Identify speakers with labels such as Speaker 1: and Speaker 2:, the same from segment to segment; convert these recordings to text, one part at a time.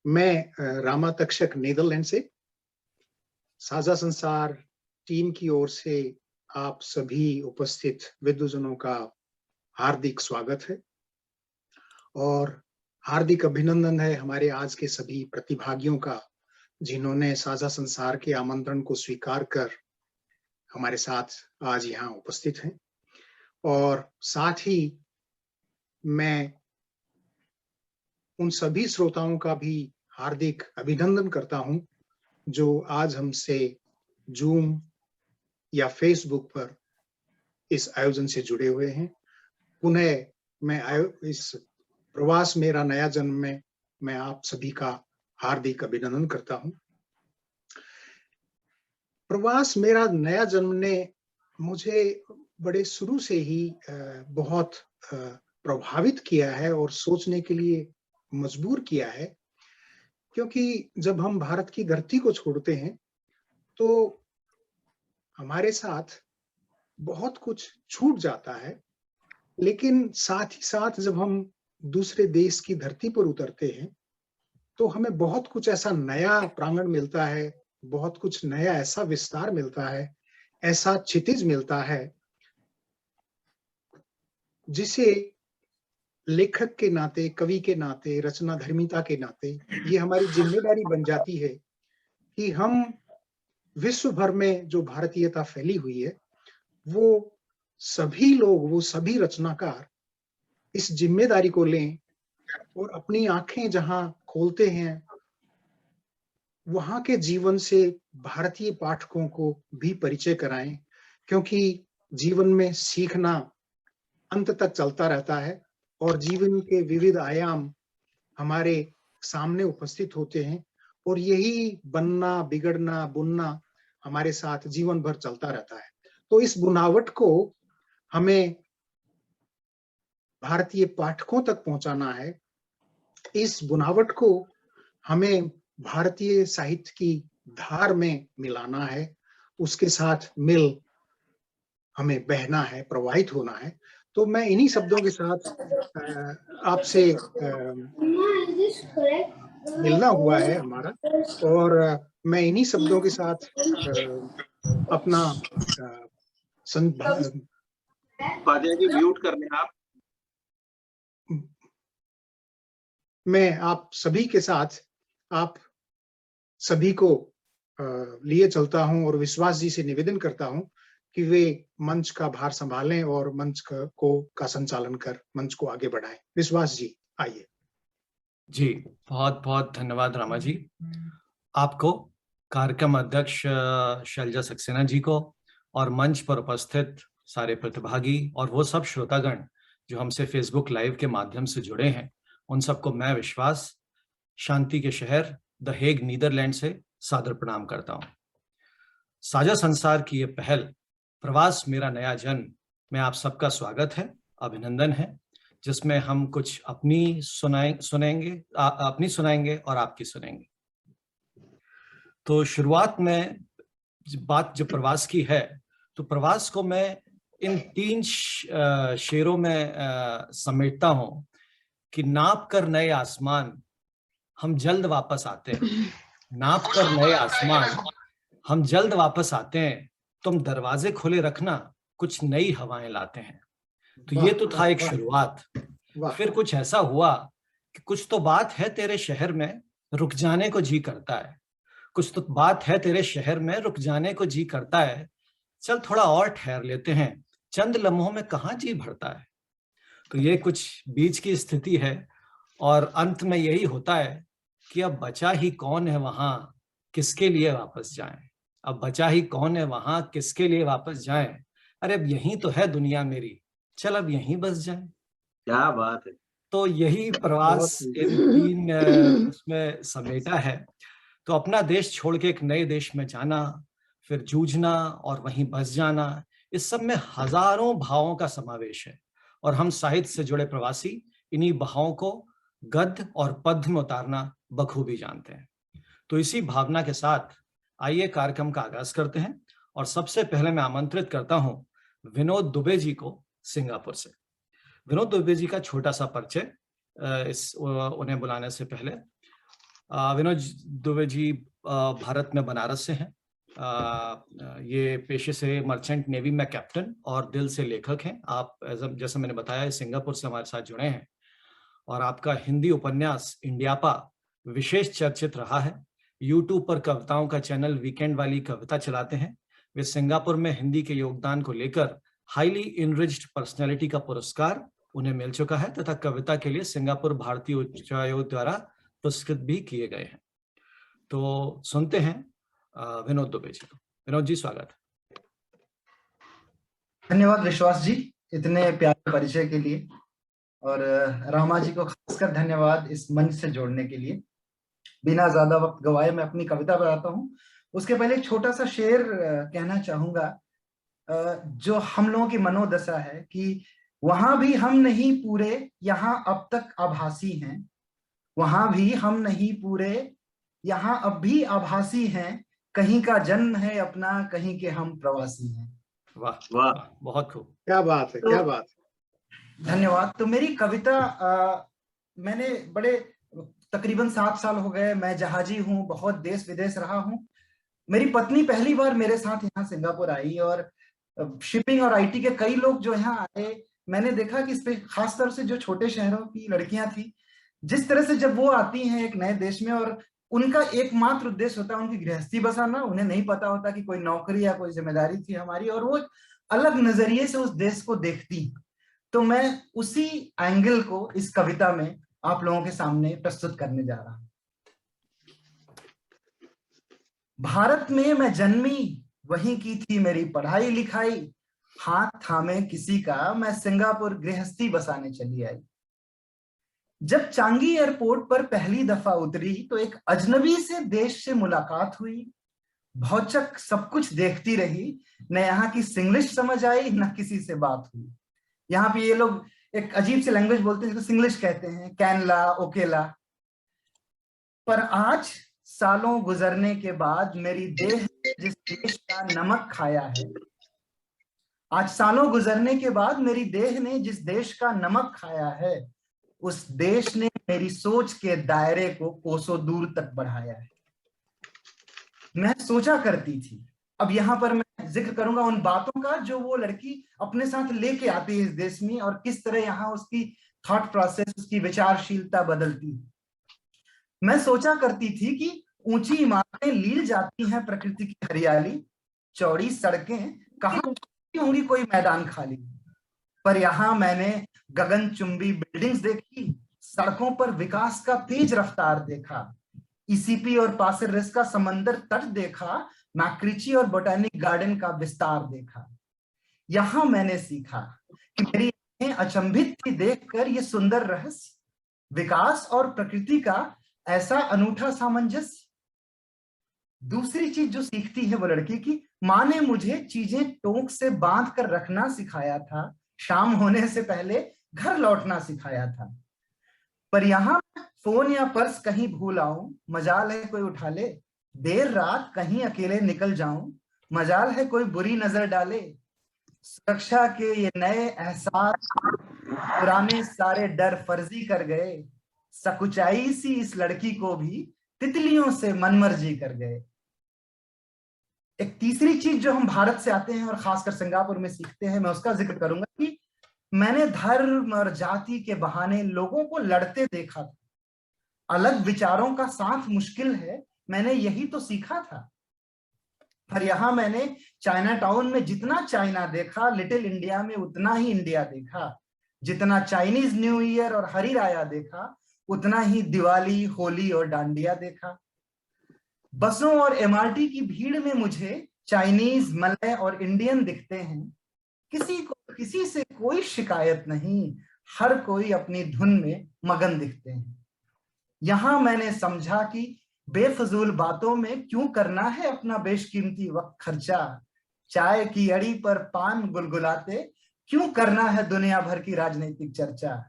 Speaker 1: मैं रामा तक्षक नीदरलैंड से साझा संसार टीम की ओर से आप सभी उपस्थित विद्वजनों का हार्दिक स्वागत है और हार्दिक अभिनंदन है हमारे आज के सभी प्रतिभागियों का, जिन्होंने साझा संसार के आमंत्रण को स्वीकार कर हमारे साथ आज यहाँ उपस्थित हैं। और साथ ही मैं उन सभी श्रोताओं का भी हार्दिक अभिनंदन करता हूं जो आज हमसे जूम या फेसबुक पर इस आयोजन से जुड़े हुए हैं। पुनः मैं इस प्रवास मेरा नया जन्म में मैं आप सभी का हार्दिक अभिनंदन करता हूं। प्रवास मेरा नया जन्म ने मुझे बड़े शुरू से ही बहुत प्रभावित किया है और सोचने के लिए मजबूर किया है, क्योंकि जब हम भारत की धरती को छोड़ते हैं तो हमारे साथ बहुत कुछ छूट जाता है, लेकिन साथ ही साथ जब हम दूसरे देश की धरती पर उतरते हैं तो हमें बहुत कुछ ऐसा नया प्रांगण मिलता है, बहुत कुछ नया ऐसा विस्तार मिलता है, ऐसा क्षितिज मिलता है जिसे लेखक के नाते, कवि के नाते, रचनाधर्मिता के नाते ये हमारी जिम्मेदारी बन जाती है कि हम विश्व भर में जो भारतीयता फैली हुई है, वो सभी लोग, वो सभी रचनाकार इस जिम्मेदारी को लें और अपनी आंखें जहां खोलते हैं, वहां के जीवन से भारतीय पाठकों को भी परिचय कराएं, क्योंकि जीवन में सीखना अंत तक चलता रहता है और जीवन के विविध आयाम हमारे सामने उपस्थित होते हैं और यही बनना, बिगड़ना, बुनना हमारे साथ जीवन भर चलता रहता है। तो इस बुनावट को हमें भारतीय पाठकों तक पहुंचाना है। इस बुनावट को हमें भारतीय साहित्य की धार में मिलाना है, उसके साथ मिल हमें बहना है, प्रवाहित होना है। तो मैं इन्हीं शब्दों के साथ आपसे मिलना हुआ है हमारा, और मैं इन्हीं शब्दों के साथ अपना
Speaker 2: जी म्यूट कर लें आप।
Speaker 1: मैं आप सभी के साथ आप सभी को लिए चलता हूं और विश्वास जी से निवेदन करता हूं कि वे मंच का भार संभालें और मंच का संचालन कर मंच को आगे बढ़ाएं। विश्वास जी, आइए।
Speaker 3: जी, बहुत बहुत धन्यवाद रामा जी, आपको, कार्यक्रम अध्यक्ष शैलजा सक्सेना जी को, और मंच पर उपस्थित सारे प्रतिभागी और वो सब श्रोतागण जो हमसे फेसबुक लाइव के माध्यम से जुड़े हैं, उन सबको मैं विश्वास शांति के शहर द हेग नीदरलैंड से सादर प्रणाम करता हूं। साझा संसार की ये पहल प्रवास मेरा नया जन्म में आप सबका स्वागत है, अभिनंदन है, जिसमें हम कुछ अपनी सुनाएंगे और आपकी सुनेंगे। तो शुरुआत में बात जो प्रवास की है, तो प्रवास को मैं इन 3 शेरों में समेटता हूं कि नाप कर नए आसमान हम जल्द वापस आते हैं, नाप कर नए आसमान हम जल्द वापस आते हैं, तुम दरवाजे खुले रखना, कुछ नई हवाएं लाते हैं। तो ये तो था एक शुरुआत। फिर कुछ ऐसा हुआ कि कुछ तो बात है तेरे शहर में, रुक जाने को जी करता है, कुछ तो बात है तेरे शहर में, रुक जाने को जी करता है, चल थोड़ा और ठहर लेते हैं, चंद लम्हों में कहाँ जी भरता है। तो ये कुछ बीच की स्थिति है और अंत में यही होता है कि अब बचा ही कौन है वहां, किसके लिए वापस जाएं। अब बचा ही कौन है वहां, किसके लिए वापस जाएं। अरे अब यही तो है दुनिया मेरी, चल अब यहीं बस जाएं।
Speaker 2: क्या बात है।
Speaker 3: तो यही प्रवास इन 3 उसमें समेटा है। तो अपना देश छोड़ के एक नए देश में जाना, फिर जूझना और वहीं बस जाना, इस सब में हजारों भावों का समावेश है और हम साहित्य से जुड़े प्रवासी इन्हीं भावों को गद्य और पद्य में उतारना बखूबी जानते हैं। तो इसी भावना के साथ आइए कार्यक्रम का आगाज करते हैं और सबसे पहले मैं आमंत्रित करता हूं विनोद दुबे जी को सिंगापुर से। विनोद दुबे जी का छोटा सा परिचय उन्हें बुलाने से पहले। विनोद दुबे जी भारत में बनारस से हैं। ये पेशे से मर्चेंट नेवी में कैप्टन और दिल से लेखक हैं। आप जैसे मैंने बताया सिंगापुर से हमारे साथ जुड़े हैं और आपका हिंदी उपन्यास इंडियापा विशेष चर्चित रहा है। यूट्यूब पर कविताओं का चैनल वीकेंड वाली कविता चलाते हैं। वे सिंगापुर में हिंदी के योगदान को लेकर हाईली इनरिच्ड पर्सनैलिटी का पुरस्कार उन्हें मिल चुका है तथा कविता के लिए सिंगापुर भारतीय उच्चायोग द्वारा पुरस्कृत भी किए गए हैं। तो सुनते हैं विनोद दुबे जी को। विनोद जी, स्वागत है।
Speaker 4: धन्यवाद विश्वास जी इतने प्यारे परिचय के लिए, और रामा जी को खासकर धन्यवाद इस मंच से जोड़ने के लिए। बिना ज्यादा वक्त गवाए मैं अपनी कविता बताता हूँ। उसके पहले एक छोटा सा शेर कहना चाहूंगा, जो हम लोगों की मनोदशा है कि वहां भी हम नहीं पूरे, यहाँ अब तक आभासी हैं। वहां भी हम नहीं पूरे, यहाँ अब भी आभासी हैं। कहीं का जन्म है अपना, कहीं के हम प्रवासी हैं।
Speaker 3: वाह वाह, बहुत खूब।
Speaker 1: क्या बात है, क्या बात है।
Speaker 4: धन्यवाद। तो मेरी कविता मैंने बड़े तकरीबन 7 साल हो गए, मैं जहाजी हूँ, बहुत देश विदेश रहा हूँ। मेरी पत्नी पहली बार मेरे साथ यहाँ सिंगापुर आई और शिपिंग और आईटी के कई लोग जो यहाँ आए, मैंने देखा कि इस पे खासतौर से जो छोटे शहरों की लड़कियां थी, जिस तरह से जब वो आती हैं एक नए देश में और उनका एकमात्र उद्देश्य होता है उनकी गृहस्थी बसाना, उन्हें नहीं पता होता कि कोई नौकरी या कोई जिम्मेदारी थी हमारी, और वो अलग नजरिए से उस देश को देखती। तो मैं उसी एंगल को इस कविता में आप लोगों के सामने प्रस्तुत करने जा रहा हूं। भारत में मैं जन्मी, वहीं की थी मेरी पढ़ाई लिखाई। हाथ थामे किसी का, मैं सिंगापुर गृहस्थी बसाने चली आई। जब चांगी एयरपोर्ट पर पहली दफा उतरी तो एक अजनबी से देश से मुलाकात हुई। भौचक सब कुछ देखती रही, न यहाँ की सिंग्लिश समझ आई न किसी से बात हुई। यहाँ पे ये लोग एक अजीब सी लैंग्वेज बोलते हैं जिसको सिंग्लिश कहते हैं, कैनला, ओकेला। पर आज सालों गुजरने के बाद मेरी देह जिस देश का नमक खाया है, आज सालों गुजरने के बाद मेरी देह ने जिस देश का नमक खाया है, उस देश ने मेरी सोच के दायरे को कोसों दूर तक बढ़ाया है। मैं सोचा करती थी, अब यहाँ पर मैं जिक्र करूंगा उन बातों का जो वो लड़की अपने साथ लेके आती है इस देश में, और किस तरह यहाँ उसकी थॉट प्रोसेस, उसकी विचारशीलता बदलती है। मैं सोचा करती थी कि ऊंची इमारतें लील जाती हैं प्रकृति की हरियाली, चौड़ी सड़कें कहाँ होंगी कोई मैदान खाली। पर यहाँ मैंने गगनचुंबी बिल्डिंग्स देखी, सड़कों पर विकास का तेज रफ्तार देखा, ईसीपी और पासिर रिस का समंदर तट देखा, मैक्रिची और बोटेनिक गार्डन का विस्तार देखा। यहाँ मैंने सीखा कि मेरी आंखें अचंभित थी देखकर ये सुंदर रहस्य, विकास और प्रकृति का ऐसा अनूठा सामंजस्य। दूसरी चीज जो सीखती है वो लड़की की, माँ ने मुझे चीजें टोंक से बांध कर रखना सिखाया था, शाम होने से पहले घर लौटना सिखाया था। पर यहाँ फोन या पर्स कहीं भूल आऊं, मजाल है कोई उठा ले, देर रात कहीं अकेले निकल जाऊं, मजाल है कोई बुरी नजर डाले। सुरक्षा के ये नए एहसास पुराने सारे डर फर्जी कर गए, सकुचाई सी इस लड़की को भी तितलियों से मनमर्जी कर गए। एक तीसरी चीज जो हम भारत से आते हैं और खासकर सिंगापुर में सीखते हैं, मैं उसका जिक्र करूंगा कि मैंने धर्म और जाति के बहाने लोगों को लड़ते देखा था। अलग विचारों का साथ मुश्किल है, मैंने यही तो सीखा था। पर यहाँ मैंने चाइना टाउन में जितना चाइना देखा, लिटिल इंडिया में उतना ही इंडिया देखा। जितना चाइनीज न्यू ईयर और हरी राया देखा, उतना ही दिवाली, होली और डांडिया देखा। बसों और एमआरटी की भीड़ में मुझे चाइनीज, मलय और इंडियन दिखते हैं। किसी से कोई शिकायत नहीं, हर कोई अपनी धुन में मगन दिखते हैं। यहां मैंने समझा कि बेफजूल बातों में क्यों करना है अपना बेशकीमती वक्त खर्चा, चाय की अड़ी पर पान गुलगुलाते क्यों करना है दुनिया भर की राजनीतिक चर्चा।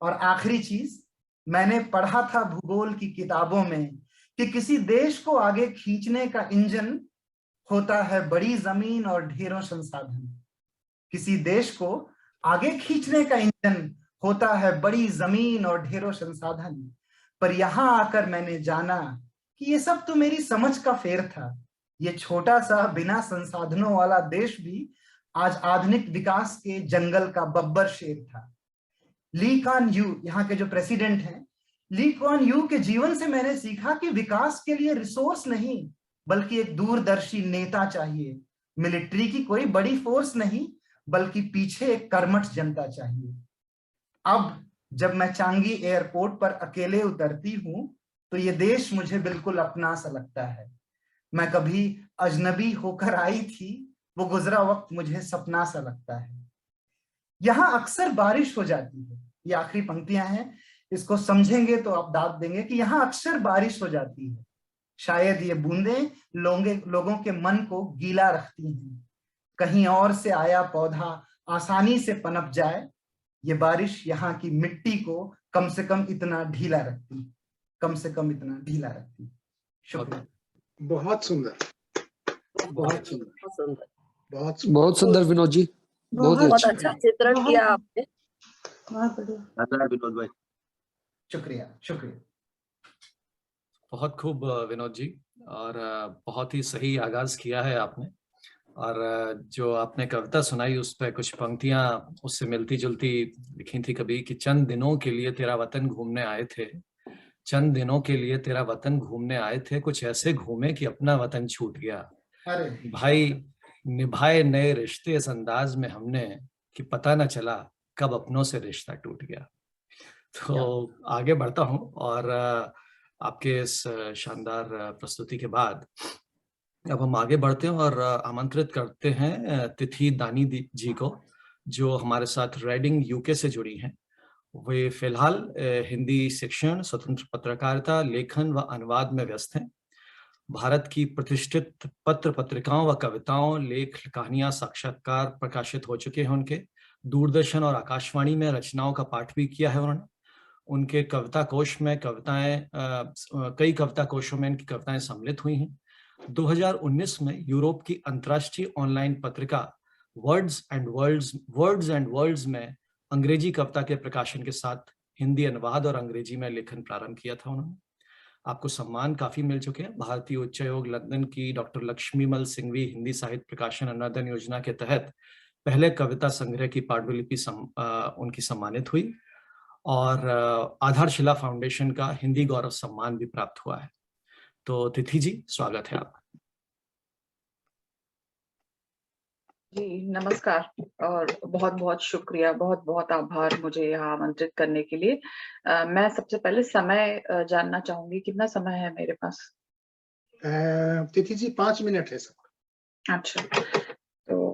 Speaker 4: और आखिरी चीज, मैंने पढ़ा था भूगोल की किताबों में कि किसी देश को आगे खींचने का इंजन होता है बड़ी जमीन और ढेरों संसाधन। किसी देश को आगे खींचने का इंजन होता है बड़ी जमीन और ढेरों संसाधन। पर यहां आकर मैंने जाना कि ये सब तो मेरी समझ का फेर था। ये छोटा सा बिना संसाधनों वाला देश भी आज आधुनिक विकास के जंगल का बब्बर शेर था। ली कुआन यू, यहाँ के जो प्रेसिडेंट हैं, ली कुआन यू के जीवन से मैंने सीखा कि विकास के लिए रिसोर्स नहीं बल्कि एक दूरदर्शी नेता चाहिए। मिलिट्री की कोई बड़ी फोर्स नहीं बल्कि पीछे एक कर्मठ जनता चाहिए। अब जब मैं चांगी एयरपोर्ट पर अकेले उतरती हूं तो ये देश मुझे बिल्कुल अपना सा लगता है। मैं कभी अजनबी होकर आई थी, वो गुजरा वक्त मुझे सपना सा लगता है। यहां अक्सर बारिश हो जाती है। ये आखिरी पंक्तियां हैं, इसको समझेंगे तो आप दाद देंगे कि यहां अक्सर बारिश हो जाती है। शायद ये बूंदें लोगों के मन को गीला रखती हैं। कहीं और से आया पौधा आसानी से पनप जाए, ये बारिश यहाँ की मिट्टी को कम से कम इतना ढीला रखती, कम से कम इतना ढीला रखती। शुक्रिया।
Speaker 1: बहुत सुंदर, बहुत सुंदर, बहुत सुंदर।
Speaker 5: बहुत सुंदर विनोद जी, बहुत
Speaker 6: अच्छा चित्रण किया आपने।
Speaker 2: धन्यवाद विनोद भाई।
Speaker 4: शुक्रिया, शुक्रिया।
Speaker 3: बहुत खूब विनोद जी, और बहुत ही सही आगाज किया है आपने। और जो आपने कविता सुनाई उस पर कुछ पंक्तियां उससे मिलती जुलती लिखी थी कभी कि चंद दिनों के लिए तेरा वतन घूमने आए थे, चंद दिनों के लिए तेरा वतन घूमने आए थे, कुछ ऐसे घूमे कि अपना वतन छूट गया।
Speaker 4: अरे
Speaker 3: भाई निभाए नए रिश्ते इस अंदाज में हमने कि पता न चला कब अपनों से रिश्ता टूट गया। तो आगे बढ़ता हूं, और आपके इस शानदार प्रस्तुति के बाद अब हम आगे बढ़ते हैं और आमंत्रित करते हैं तिथि दानी जी को, जो हमारे साथ रेडिंग यूके से जुड़ी हैं। वे फिलहाल हिंदी शिक्षण, स्वतंत्र पत्रकारिता, लेखन व अनुवाद में व्यस्त हैं। भारत की प्रतिष्ठित पत्र पत्रिकाओं व कविताओं, लेख, कहानियां, साक्षात्कार प्रकाशित हो चुके हैं उनके। दूरदर्शन और आकाशवाणी में रचनाओं का पाठ भी किया है उन्होंने। उनके कविता कोश में कई कविता कोशों में इनकी कविताएं सम्मिलित हुई हैं। 2019 में यूरोप की अंतर्राष्ट्रीय ऑनलाइन पत्रिका वर्ड्स एंड वर्ल्ड्स में अंग्रेजी कविता के प्रकाशन के साथ हिंदी अनुवाद और अंग्रेजी में लेखन प्रारंभ किया था उन्होंने। आपको सम्मान काफी मिल चुके हैं। भारतीय उच्चायोग लंदन की डॉक्टर लक्ष्मीमल सिंघवी हिंदी साहित्य प्रकाशन अनुदान योजना के तहत पहले कविता संग्रह की पांडुलिपि उनकी सम्मानित हुई, और आधारशिला फाउंडेशन का हिंदी गौरव सम्मान भी प्राप्त हुआ है। तो तिथि जी, स्वागत है आपका।
Speaker 6: जी नमस्कार, और बहुत बहुत शुक्रिया, बहुत बहुत आभार मुझे यहाँ आमंत्रित करने के लिए। मैं सबसे पहले समय जानना चाहूंगी, कितना समय है मेरे पास?
Speaker 1: तिथि जी 5 मिनट है सब।
Speaker 6: अच्छा, तो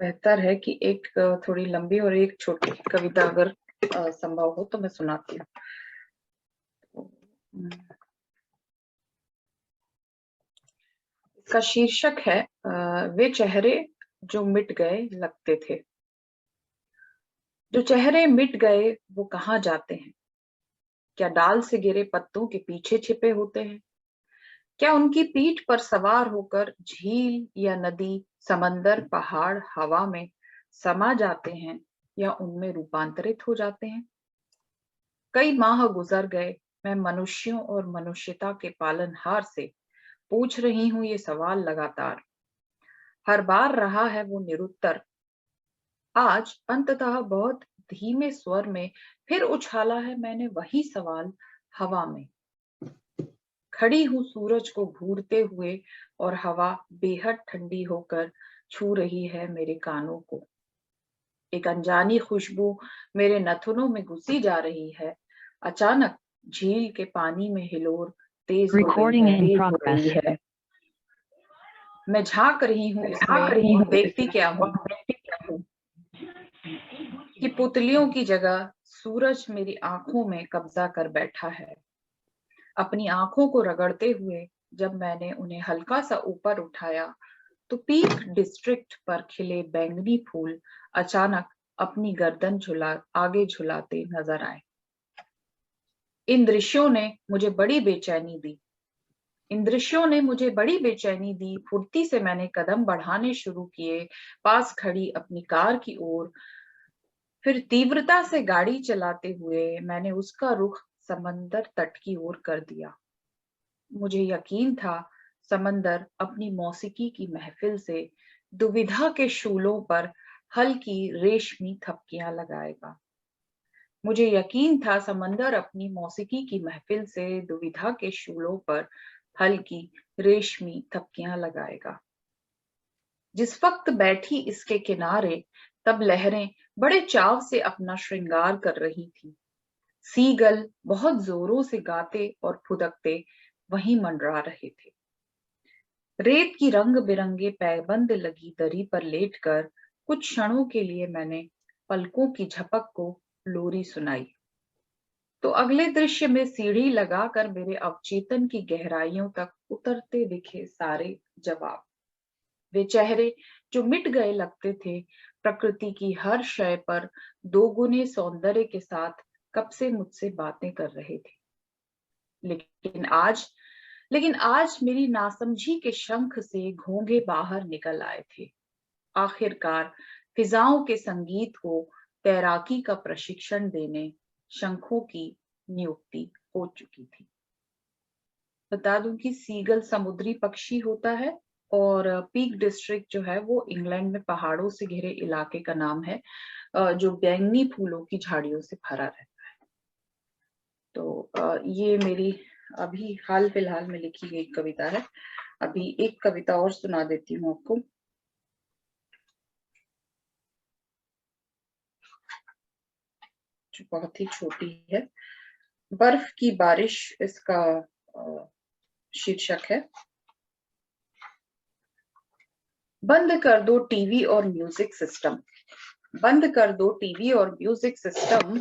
Speaker 6: बेहतर है कि एक थोड़ी लंबी और एक छोटी कविता अगर संभव हो तो मैं सुनाती हूँ। इसका शीर्षक है वे चेहरे जो मिट गए लगते थे। जो चेहरे मिट गए वो कहाँ जाते हैं? क्या डाल से गिरे पत्तों के पीछे छिपे होते हैं? क्या उनकी पीठ पर सवार होकर झील या नदी, समंदर, पहाड़, हवा में समा जाते हैं या उनमें रूपांतरित हो जाते हैं? कई माह गुजर गए, मैं मनुष्यों और मनुष्यता के पालनहार से पूछ रही हूँ ये सवाल लगातार। हर बार रहा है वो निरुत्तर। आज अंततः बहुत धीमे स्वर में फिर उछाला है मैंने वही सवाल हवा में। खड़ी हूँ सूरज को घूरते हुए और हवा बेहद ठंडी होकर छू रही है मेरे कानों को। एक अनजानी खुशबू मेरे नथुनों में घुसी जा रही है। अचानक झील के पानी में हिलोर तेज हो रही है। मैं झांक रही हूँ इसमें और देखती क्या हूँ कि पुतलियों की जगह सूरज मेरी आंखों में कब्जा कर बैठा है। अपनी आंखों को रगड़ते हुए जब मैंने उन्हें हल्का सा ऊपर उठाया तो पीक डिस्ट्रिक्ट पर खिले बैंगनी फूल अचानक अपनी गर्दन आगे झुलाते नजर आए। इन दृश्यों ने मुझे बड़ी बेचैनी दी। फुर्ती से मैंने कदम बढ़ाने शुरू किए पास खड़ी अपनी कार की ओर। फिर तीव्रता से गाड़ी चलाते हुए मैंने उसका रुख समंदर तट की ओर कर दिया। मुझे यकीन था समंदर अपनी मौसीकी की महफिल से दुविधा के शूलों पर हल्की रेशमी थपकियां लगाएगा। मुझे यकीन था समंदर अपनी मौसीकी की महफिल से दुविधा के शूलों पर हल्की रेशमी थपकियां लगाएगा। जिस वक्त बैठी इसके किनारे, तब लहरें बड़े चाव से अपना श्रृंगार कर रही थी। सीगल बहुत जोरों से गाते और फुदकते वहीं मंडरा रहे थे। रेत की रंग बिरंगे पैबंद लगी दरी पर लेटकर कुछ क्षणों के लिए मैंने पलकों की झपक को लोरी सुनाई। तो अगले दृश्य में सीढ़ी लगाकर मेरे अवचेतन की गहराइयों तक उतरते दिखे सारे जवाब। वे चेहरे जो मिट गए लगते थे, प्रकृति की हर शय पर दोगुने सौंदर्य के साथ कब से मुझसे बातें कर रहे थे। लेकिन आज मेरी नासमझी के शंख से घोंघे बाहर निकल आए थे। आखिरकार फिजाओं के संगीत को तैराकी का प्रशिक्षण देने शंखों की नियुक्ति हो चुकी थी। बता दूं कि सीगल समुद्री पक्षी होता है और पीक डिस्ट्रिक्ट जो है वो इंग्लैंड में पहाड़ों से घिरे इलाके का नाम है, जो बैंगनी फूलों की झाड़ियों से भरा रहता है। तो ये मेरी अभी हाल फिलहाल में लिखी गई कविता है। अभी एक कविता और सुना देती हूँ आपको। जो बहुत ही छोटी है। बर्फ की बारिश इसका शीर्षक है। बंद कर दो टीवी और म्यूजिक सिस्टम, बंद कर दो टीवी और म्यूजिक सिस्टम।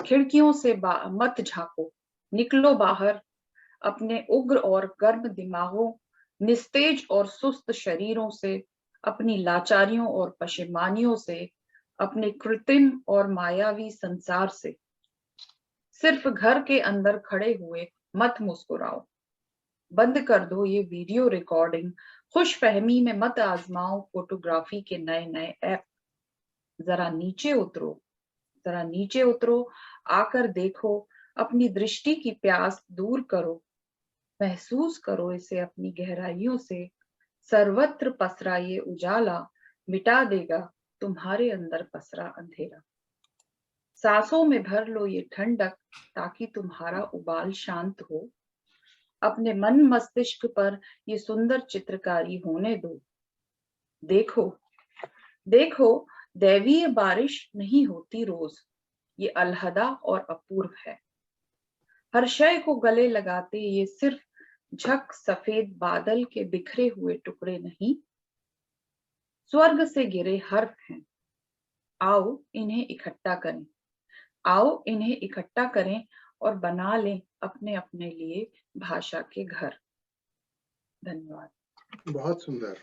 Speaker 6: खिड़कियों से मत झांको, निकलो बाहर अपने उग्र और गर्म दिमागों, निस्तेज और सुस्त शरीरों से, अपनी लाचारियों और पशेमानियों से, अपने कृत्रिम और मायावी संसार से। सिर्फ घर के अंदर खड़े हुए मत मुस्कुराओ। बंद कर दो ये वीडियो रिकॉर्डिंग, खुश फहमी में मत आजमाओ फोटोग्राफी के नए नए ऐप। जरा नीचे उतरो, जरा नीचे उतरो, आकर देखो, अपनी दृष्टि की प्यास दूर करो, महसूस करो इसे अपनी गहराइयों से। सर्वत्र पसरा ये उजाला मिटा देगा तुम्हारे अंदर पसरा अंधेरा। सांसों में भर लो ये ठंडक ताकि तुम्हारा उबाल शांत हो। अपने मन मस्तिष्क पर ये सुंदर चित्रकारी होने दो। देखो देखो, दैवीय बारिश नहीं होती रोज, ये अलहदा और अपूर्व है। हर शय को गले लगाते ये सिर्फ झक सफेद बादल के बिखरे हुए टुकड़े नहीं, स्वर्ग से गिरे हर्फ हैं। आओ इन्हें इकट्ठा करें, आओ इन्हें इकट्ठा करें और बना लें अपने अपने लिए भाषा के घर। धन्यवाद।
Speaker 1: बहुत सुंदर,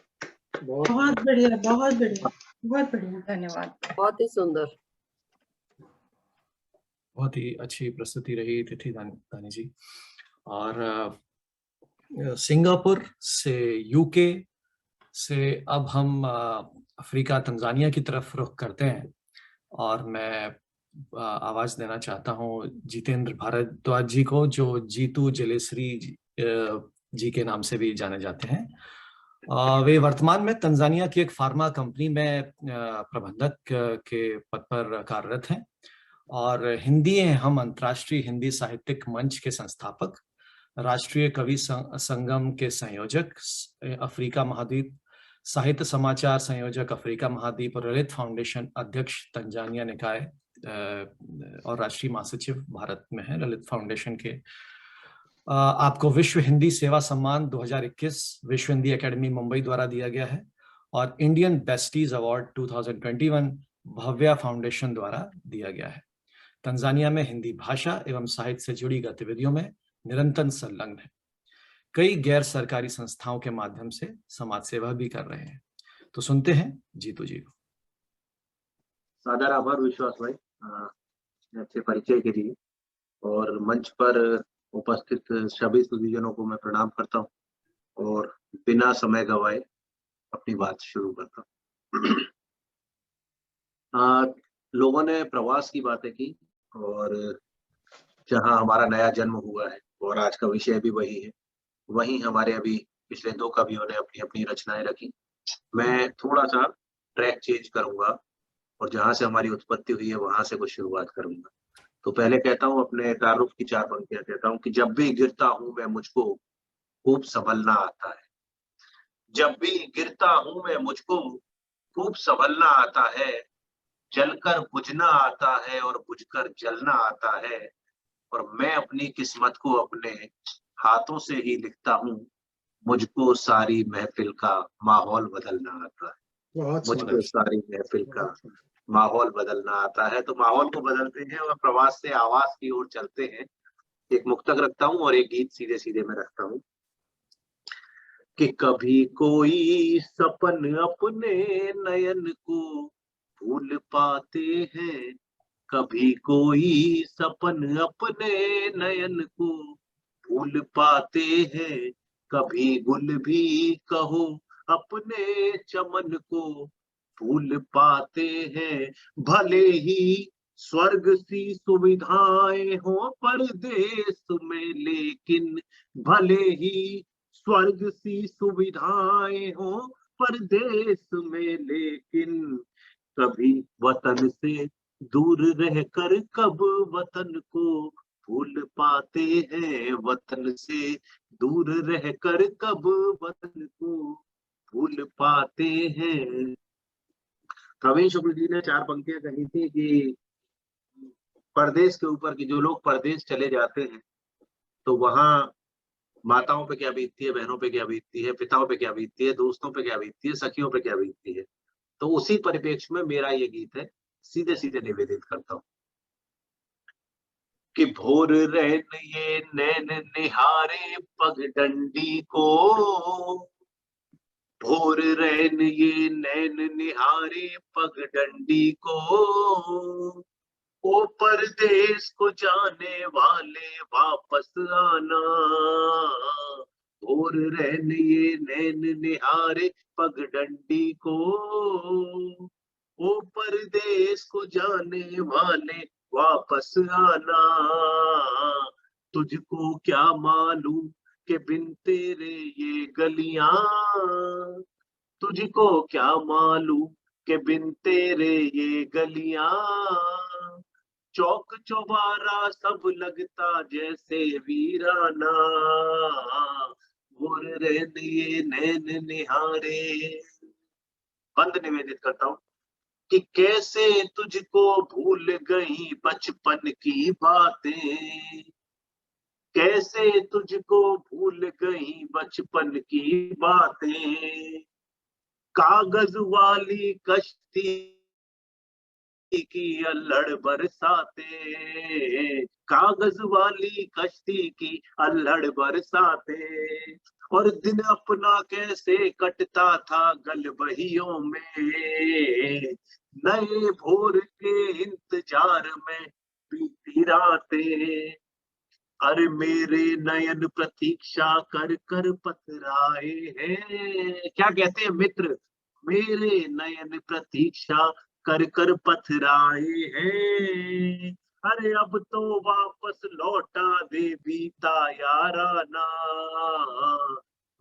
Speaker 7: बहुत बढ़िया, बहुत बढ़िया, बहुत बढ़िया।
Speaker 6: धन्यवाद।
Speaker 5: बहुत ही सुंदर।
Speaker 3: बहुत ही अच्छी प्रस्तुति रही तिथि दानी जी। और सिंगापुर से यूके से अब हम अफ्रीका तंजानिया की तरफ रुख करते हैं और मैं आवाज देना चाहता हूं जितेंद्र भारद्वाज जी को, जो जीतू जलेश्री जी के नाम से भी जाने जाते हैं। वे वर्तमान में तंजानिया की एक फार्मा कंपनी में प्रबंधक के पद पर कार्यरत हैं और हिंदी हम अंतर्राष्ट्रीय हिंदी साहित्यिक मंच के संस्थापक, राष्ट्रीय कवि संगम के संयोजक, अफ्रीका महाद्वीप साहित्य समाचार संयोजक अफ्रीका महाद्वीप और ललित फाउंडेशन अध्यक्ष तंजानिया निकाय और राष्ट्रीय महासचिव भारत में है ललित फाउंडेशन के। आपको विश्व हिंदी सेवा सम्मान 2021 विश्व हिंदी एकेडमी मुंबई द्वारा दिया गया है और Indian besties award 2021 Bhavya foundation द्वारा दिया गया है। तंजानिया में हिंदी भाषा एवं साहित्य से जुड़ी गतिविधियों में निरंतर संलग्न है। कई गैर सरकारी संस्थाओं के माध्यम से समाज सेवा भी कर रहे हैं। तो सुनते हैं जीतू जी को।
Speaker 2: सादर आभार विश्वास भाई अच्छे परिचय के लिए, और मंच पर उपस्थित सभी सुधीजनों को मैं प्रणाम करता हूं और बिना समय गवाए अपनी बात शुरू करता हूं। लोगों ने प्रवास की बातें की और जहाँ हमारा नया जन्म हुआ है और आज का विषय भी वही है, वहीं हमारे अभी पिछले 2 कवियों ने अपनी अपनी रचनाएं रखी। मैं थोड़ा सा ट्रैक चेंज करूंगा और जहाँ से हमारी उत्पत्ति हुई है वहां से कुछ शुरुआत करूंगा। तो पहले कहता हूँ, अपने तारुफ की 4 पंक्तियां कहता हूँ कि जब भी गिरता हूँ मैं मुझको खूब संभलना आता है। जब भी गिरता हूँ मैं मुझको खूब संभलना आता है। जलकर बुझना आता है और बुझकर जलना आता है। और मैं अपनी किस्मत को अपने हाथों से ही लिखता हूँ। मुझको सारी महफिल का माहौल बदलना आता है।
Speaker 1: बहुत
Speaker 2: मुझको
Speaker 1: सुंदर।
Speaker 2: सारी महफिल का
Speaker 1: बहुत सुंदर।
Speaker 2: माहौल बदलना आता है। तो माहौल को बदलते हैं और प्रवास से आवास की ओर चलते हैं। एक मुक्तक रखता हूँ और एक गीत सीधे सीधे में रखता हूँ कि कभी कोई सपन अपने नयन को भूल पाते हैं। कभी कोई सपन अपने नयन को भूल पाते हैं। कभी गुल भी कहो अपने चमन को भूल पाते हैं। भले ही स्वर्ग सी सुविधाएं हो परदेश में, लेकिन भले ही स्वर्ग सी सुविधाएं हो परदेश में, लेकिन कभी वतन से दूर रहकर कब वतन को भूल पाते हैं। वतन से दूर रहकर कब वतन को भूल पाते हैं। प्रवीण शुक्ल जी ने 4 पंक्तियां कही थी कि परदेश के ऊपर, कि जो लोग परदेश चले जाते हैं तो वहां माताओं पे क्या बीतती है, बहनों पे क्या बीतती है, पिताओं पे क्या बीतती है, दोस्तों पे क्या बीतती है, सखियों पे क्या बीतती है। तो उसी परिप्रेक्ष्य में मेरा ये गीत है, सीधे सीधे निवेदित करता हूँ कि भोर रैन ये नैन निहारे पगडंडी को। भोर रैन ये नैन निहारे पगडंडी को। ओ परदेस को जाने वाले वापस आना। भोर रैन ये नैन निहारे पगडंडी को। ओ परदेस को जाने वाले वापस आना। तुझको क्या मालूम के बिन तेरे ये गलियां। तुझको क्या मालूम के बिन तेरे ये गलियां। चौक चौबारा सब लगता जैसे वीराना। भोर रैन ये नैन निहारे। बंद निवेदित करता हूँ कि कैसे तुझको भूल गई बचपन की बातें। कैसे तुझको भूल गई बचपन की बातें। कागज वाली कश्ती की अल्हड़ बरसाते। कागज वाली कश्ती की अल्हड़ बरसाते। और दिन अपना कैसे कटता था गल बहियों में। नए भोर के इंतजार में बीती रातें। अरे मेरे नयन प्रतीक्षा कर कर पथराए हैं। क्या कहते हैं मित्र, मेरे नयन प्रतीक्षा कर कर पथराए हैं। अरे अब तो वापस लौटा दे बीता याराना।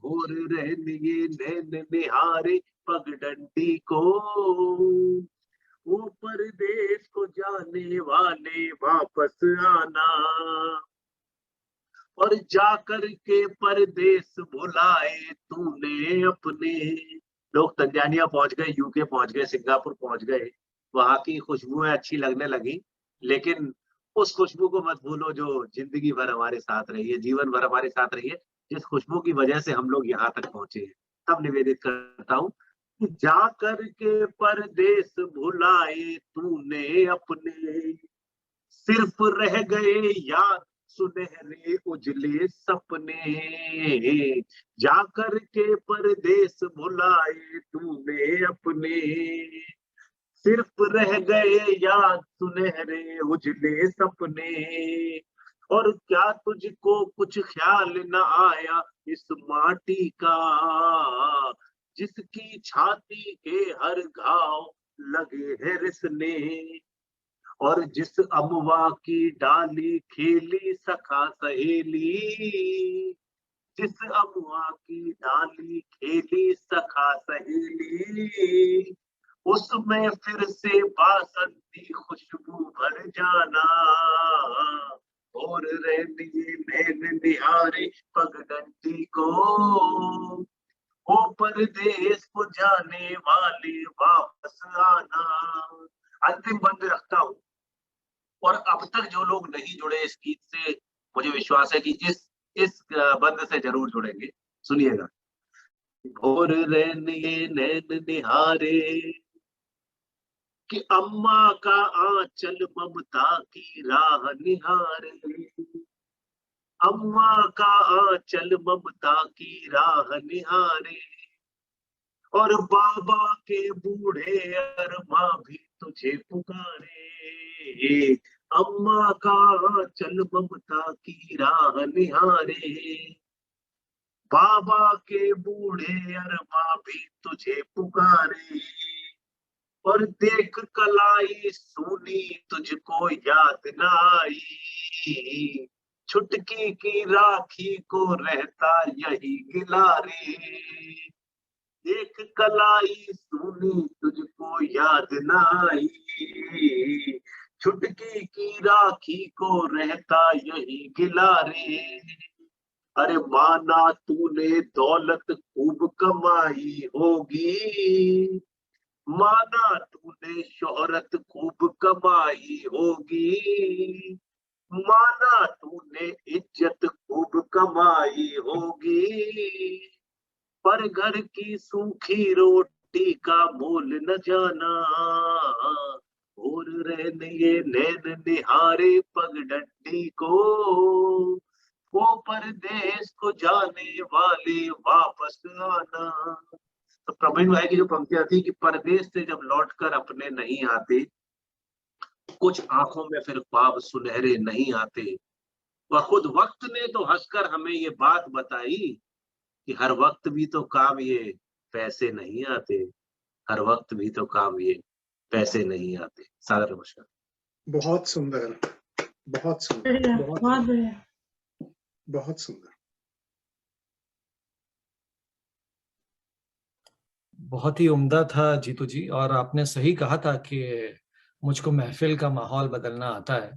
Speaker 2: भोर रहन ये नैन निहारे पगडंडी को। वो परदेश को जाने वाले वापस आना। और जाकर के परदेश भुलाए तूने अपने। लोग तंजानिया पहुंच गए, यूके पहुंच गए, सिंगापुर पहुंच गए, वहां की खुशबुएं अच्छी लगने लगी, लेकिन उस खुशबू को मत भूलो जो जिंदगी भर हमारे साथ रही है, जीवन भर हमारे साथ रही है, जिस खुशबू की वजह से हम लोग यहाँ तक पहुंचे हैं। तब निवेदित करता हूँ कि जाकर के परदेश भुलाए तूने अपने। सिर्फ रह गए याद सुनहरे उजले सपने। जाकर के परदेश भुलाए तूने अपने। सिर्फ रह गए याद सुनहरे उजले सपने। और क्या तुझको कुछ ख्याल न आया इस माटी का। जिसकी छाती के हर घाव लगे है रिसने। और जिस अमवा की डाली खेली सखा सहेली, जिस अमवा की डाली खेली सखा सहेली, उसमें फिर से बासंती खुशबू भर जाना। और रहने नैन निहारे पगडंडी को, वो परदेश को जाने वाले वापस आना। अंतिम बंद रखता हूँ, और अब तक जो लोग नहीं जुड़े इस गीत से, मुझे विश्वास है कि इस बंद से जरूर जुड़ेंगे। सुनिएगा। भोर रहने नैन निहारे कि अम्मा का आंचल ममता की राह निहारे, अम्मा का आंचल ममता की राह निहारे, और बाबा के बूढ़े अरमा भी तुझे पुकारे। अम्मा का आंचल ममता की राह निहारे, बाबा के बूढ़े अरमा भी तुझे पुकारे। और देख कलाई सुनी तुझको याद न आई, छुटकी की राखी को रहता यही गिला रे। देख कलाई सुनी तुझको याद न आई, छुटकी की राखी को रहता यही गिला रे। अरे माना तूने दौलत खूब कमाई होगी, माना तूने शोहरत खूब कमाई होगी, माना तूने इज्जत खूब कमाई होगी, पर घर की सूखी रोटी का मोल न जाना। और रहने नैन निहारे पगडंडी को, वो परदेश को जाने वाले वापस आना। तो प्रवीण भाई की जो पंक्तियां थी कि परदेश से जब लौटकर अपने नहीं आते, कुछ आंखों में फिर ख्वाब सुनहरे नहीं आते, और खुद वक्त ने तो हंसकर हमें ये बात बताई कि हर वक्त भी तो काम ये पैसे नहीं आते, हर वक्त भी तो काम ये पैसे नहीं आते। सादर नमस्कार।
Speaker 1: बहुत सुंदर, बहुत सुंदर,
Speaker 7: बढ़िया,
Speaker 1: बहुत
Speaker 7: बहुत बढ़िया।
Speaker 1: बहुत सुंदर।
Speaker 3: बहुत ही उम्दा था जीतू जी, और आपने सही कहा था कि मुझको महफिल का माहौल बदलना आता है।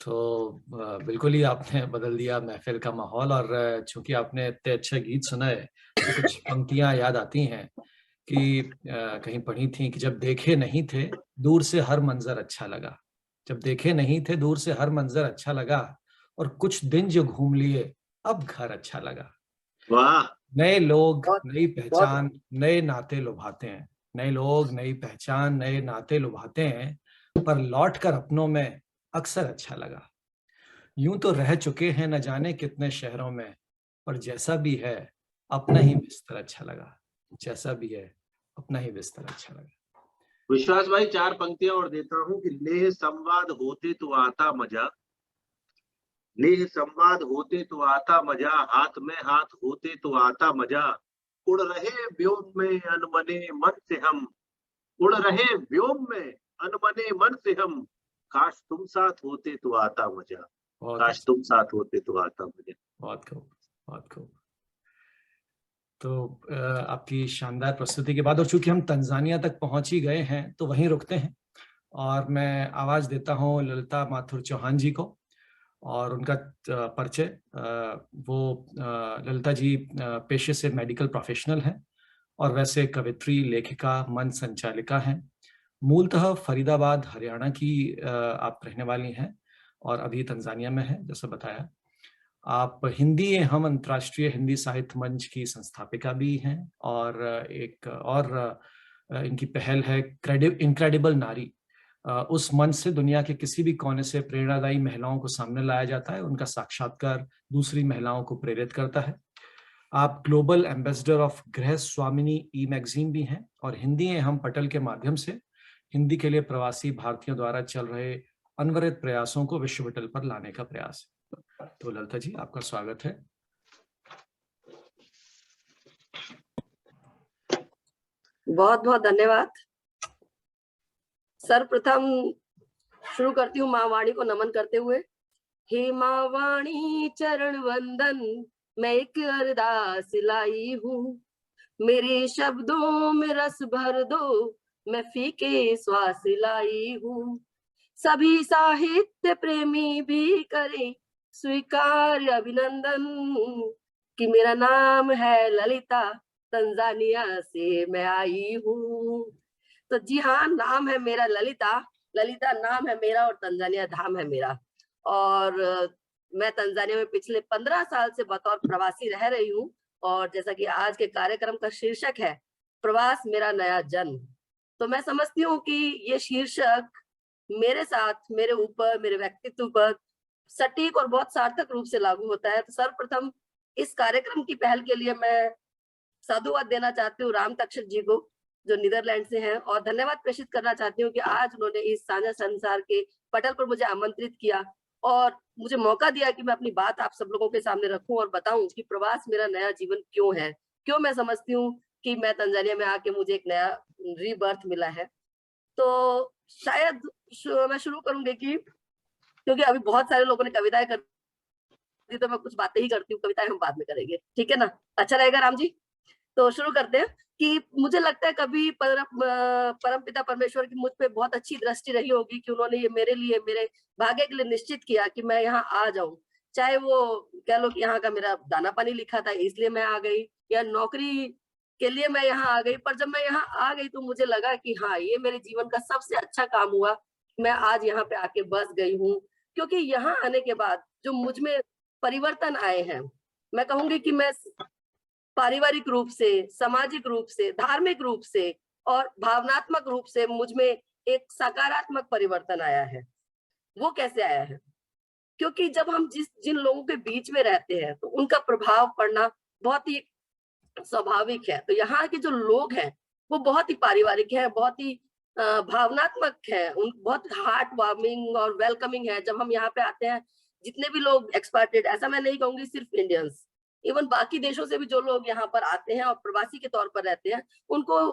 Speaker 3: तो बिल्कुल ही आपने बदल दिया महफिल का माहौल। और चूंकि आपने इतने अच्छे गीत सुनाए तो कुछ पंक्तियां याद आती हैं कि कहीं पढ़ी थी कि जब देखे नहीं थे दूर से हर मंजर अच्छा लगा, जब देखे नहीं थे दूर से हर मंजर अच्छा लगा, और कुछ दिन जो घूम लिए अब घर अच्छा लगा।
Speaker 2: वाह,
Speaker 3: नए लोग,
Speaker 5: बहुत
Speaker 3: नई
Speaker 5: बहुत
Speaker 3: पहचान, नए नाते लुभाते हैं। नए लोग, नई पहचान, नए नाते लुभाते हैं, पर लौट कर अपनों में अक्सर अच्छा लगा। यूं तो रह चुके हैं न जाने कितने शहरों में, पर जैसा भी है अपना ही बिस्तर अच्छा लगा। जैसा भी है अपना ही बिस्तर अच्छा लगा।
Speaker 2: विश्वास भाई 4 पंक्तियां और देता हूँ कि नेह संवाद होते तो आता मजा, नेह संवाद होते तो आता मजा, हाथ में हाथ होते तो आता मजा, उड़ रहे व्योम में अनमने मन से हम, उड़ रहे व्योम में अनमने मन से हम, काश तुम साथ होते तो आता मजा,
Speaker 3: बहुत
Speaker 2: काश तुम साथ होते तो आता मजा।
Speaker 3: बहुत खूब, बहुत खूब। तो आपकी शानदार प्रस्तुति के बाद, और चूंकि हम तंजानिया तक पहुंच ही गए हैं तो वहीं रुकते हैं, और मैं आवाज देता हूं ललिता माथुर चौहान जी को और उनका परिचय। वो ललिता जी पेशे से मेडिकल प्रोफेशनल हैं, और वैसे कवित्री, लेखिका, मंच संचालिका हैं। मूलतः फरीदाबाद हरियाणा की आप रहने वाली हैं, और अभी तंजानिया में है जैसा बताया। आप हिंदी हम अंतर्राष्ट्रीय हिंदी साहित्य मंच की संस्थापिका भी हैं, और एक और इनकी पहल है इनक्रेडिबल नारी। उस मंच से दुनिया के किसी भी कोने से प्रेरणादायी महिलाओं को सामने लाया जाता है, उनका साक्षात्कार दूसरी महिलाओं को प्रेरित करता है। आप ग्लोबल एम्बेसडर ऑफ गृह स्वामिनी ई मैगजीन भी हैं, और हिंदी हम पटल के माध्यम से हिंदी के लिए प्रवासी भारतीयों द्वारा चल रहे अनवरत प्रयासों को विश्व पटल पर लाने का प्रयास है। तो ललिता जी, आपका स्वागत है।
Speaker 8: बहुत बहुत धन्यवाद। सर्वप्रथम शुरू करती हूँ माँ वाणी को नमन करते हुए। हे माँ वाणी चरण वंदन, मैं एक अरदास लाई हूँ, मेरे शब्दों में रस भर दो, मैं फीके श्वास लाई हूँ। सभी साहित्य प्रेमी भी करें स्वीकार अभिनंदन, कि मेरा नाम है ललिता, तंजानिया से मैं आई हूँ। तो जी हाँ, नाम है मेरा ललिता, ललिता नाम है मेरा और तंजानिया धाम है मेरा। और मैं तंजानिया में पिछले 15 साल से बतौर प्रवासी रह रही हूँ। और जैसा कि आज के कार्यक्रम का शीर्षक है प्रवास मेरा नया जन्म, तो मैं समझती हूँ कि ये शीर्षक मेरे साथ, मेरे ऊपर, मेरे व्यक्तित्व पर सटीक और बहुत सार्थक रूप से लागू होता है। तो सर्वप्रथम इस कार्यक्रम की पहल के लिए मैं साधुवाद देना चाहती हूँ राम तक्षक जी को, जो नीदरलैंड से हैं, और धन्यवाद प्रेषित करना चाहती हूँ कि आज उन्होंने इस साझा संसार के पटल पर मुझे आमंत्रित किया और मुझे मौका दिया कि मैं अपनी बात आप सब लोगों के सामने रखूं और बताऊं कि प्रवास मेरा नया जीवन क्यों है, क्यों मैं समझती हूँ कि मैं तंजानिया में आके मुझे एक नया रीबर्थ मिला है। तो शायद मैं शुरू करूंगी कि क्योंकि अभी बहुत सारे लोगों ने कविताएं कर दी, तो मैं कुछ बातें ही करती हूँ, कविताएं हम बाद में करेंगे, ठीक है ना? अच्छा रहेगा राम जी? तो शुरू करते हैं कि मुझे लगता है कभी परमपिता परमेश्वर की मुझ पे बहुत अच्छी दृष्टि रही होगी कि उन्होंने ये मेरे लिए, मेरे भाग्य के लिए निश्चित किया कि मैं यहाँ आ जाऊं। चाहे वो कह लो कि यहाँ का मेरा दाना पानी लिखा था इसलिए मैं आ गई, या नौकरी के लिए मैं यहाँ आ गई, पर जब मैं यहाँ आ गई तो मुझे लगा कि हाँ, ये मेरे जीवन का सबसे अच्छा काम हुआ, मैं आज यहाँ पे आके बस गई हूँ। क्योंकि यहाँ आने के बाद जो मुझ में परिवर्तन आए हैं, मैं कहूंगी कि मैं पारिवारिक रूप से, सामाजिक रूप से, धार्मिक रूप से और भावनात्मक रूप से मुझ में एक सकारात्मक परिवर्तन आया है। वो कैसे आया है? क्योंकि जब हम जिन लोगों के बीच में रहते हैं तो उनका प्रभाव पड़ना बहुत ही स्वाभाविक है। तो यहाँ के जो लोग हैं वो बहुत ही पारिवारिक हैं, बहुत ही भावनात्मक है, उन बहुत हार्ट वार्मिंग और वेलकमिंग है। जब हम यहाँ पे आते हैं, जितने भी लोग एक्सपार्टेड, ऐसा मैं नहीं कहूंगी सिर्फ इंडियंस, इवन बाकी देशों से भी जो लोग यहाँ पर आते हैं और प्रवासी के तौर पर रहते हैं, उनको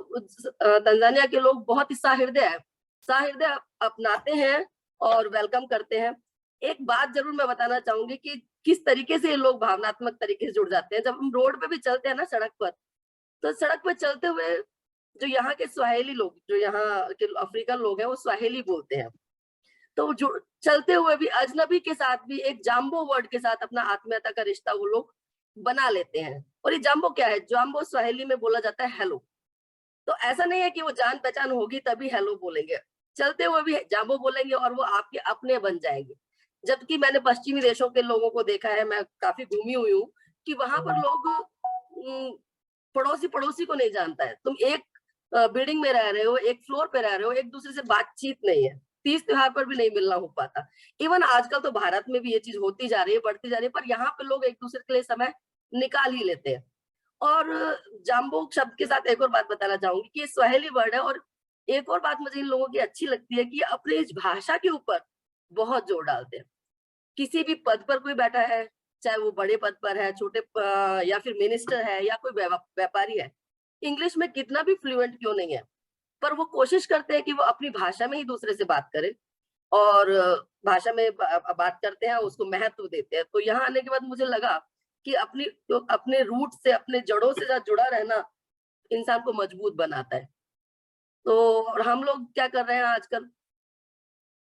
Speaker 8: तंजानिया के लोग बहुत ही साहृदय अपनाते हैं और वेलकम करते हैं। एक बात जरूर मैं बताना चाहूंगी कि किस तरीके से ये लोग भावनात्मक तरीके से जुड़ जाते हैं। जब हम रोड पे भी चलते हैं ना, सड़क पर, तो सड़क पर चलते हुए जो यहाँ के स्वाहिली लोग, जो यहाँ के अफ्रीकन लोग हैं, वो स्वाहिली बोलते हैं। तो जो चलते हुए भी अजनबी के साथ भी एक जाम्बो वर्ड के साथ अपना आत्मीयता का रिश्ता वो लोग बना लेते हैं। और ये जाम्बो क्या है? जाम्बो स्वाहिली में बोला जाता है हेलो। तो ऐसा नहीं है कि वो जान पहचान होगी तभी हेलो बोलेंगे, चलते हुए भी जाम्बो बोलेंगे और वो आपके अपने बन जाएंगे। जबकि मैंने पश्चिमी देशों के लोगों को देखा है, मैं काफी घूमी हुई हूँ, कि वहां पर लोग पड़ोसी पड़ोसी को नहीं जानता है। तुम एक बिल्डिंग में रह रहे हो, एक फ्लोर पे रह रहे हो, एक दूसरे से बातचीत नहीं है, तीज त्योहार पर भी नहीं मिलना हो पाता। इवन आजकल तो भारत में भी ये चीज होती जा रही है, बढ़ती जा रही है, पर यहाँ पे लोग एक दूसरे के लिए समय निकाल ही लेते हैं। और जाम्बो शब्द के साथ एक और बात बताना चाहूंगी कि ये स्वाहिली वर्ड है। और एक और बात मुझे इन लोगों की अच्छी लगती है कि अपने इस भाषा के ऊपर बहुत जोर डालते हैं। किसी भी पद पर कोई बैठा है, चाहे वो बड़े पद पर है, छोटे या फिर मिनिस्टर है या कोई व्यापारी है, इंग्लिश में कितना भी फ्लुएंट क्यों नहीं है, पर वो कोशिश करते हैं कि वो अपनी भाषा में ही दूसरे से बात करें और भाषा में बात करते हैं, उसको महत्व देते हैं। तो यहाँ आने के बाद मुझे लगा कि अपने रूट से, अपने जड़ों से जुड़ा रहना इंसान को मजबूत बनाता है। तो और हम लोग क्या कर रहे हैं आजकल?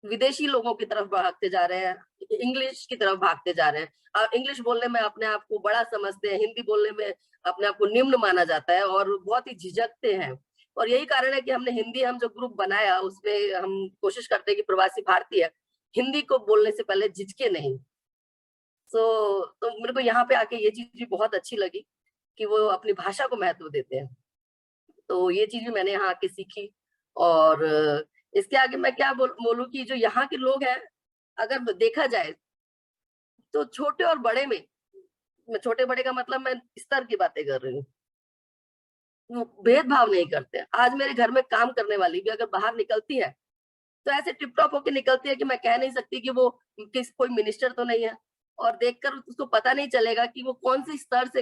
Speaker 8: विदेशी लोगों की तरफ भागते जा रहे हैं, इंग्लिश की तरफ भागते जा रहे हैं। इंग्लिश बोलने में अपने आप को बड़ा समझते हैं, हिंदी बोलने में अपने आप को निम्न माना जाता है और बहुत ही झिझकते हैं। और यही कारण है कि हमने हिंदी, हम जो ग्रुप बनाया उसमें हम कोशिश करते हैं कि प्रवासी भारतीय हिंदी को बोलने से पहले झिझके नहीं। तो मेरे को यहाँ पे आके ये चीज भी बहुत अच्छी लगी कि वो अपनी भाषा को महत्व देते हैं। तो ये चीज भी मैंने यहाँ आके सीखी। और इसके आगे मैं क्या बोलूं कि जो यहाँ के लोग हैं, अगर देखा जाए तो छोटे और बड़े में, छोटे बड़े का मतलब मैं स्तर की बातें कर रही हूँ, भेदभाव नहीं करते। आज मेरे घर में काम करने वाली भी अगर बाहर निकलती है तो ऐसे टिप टॉप होके निकलती है कि मैं कह नहीं सकती कि वो कोई मिनिस्टर तो नहीं है, और देखकर उसको पता नहीं चलेगा कि वो कौन से स्तर से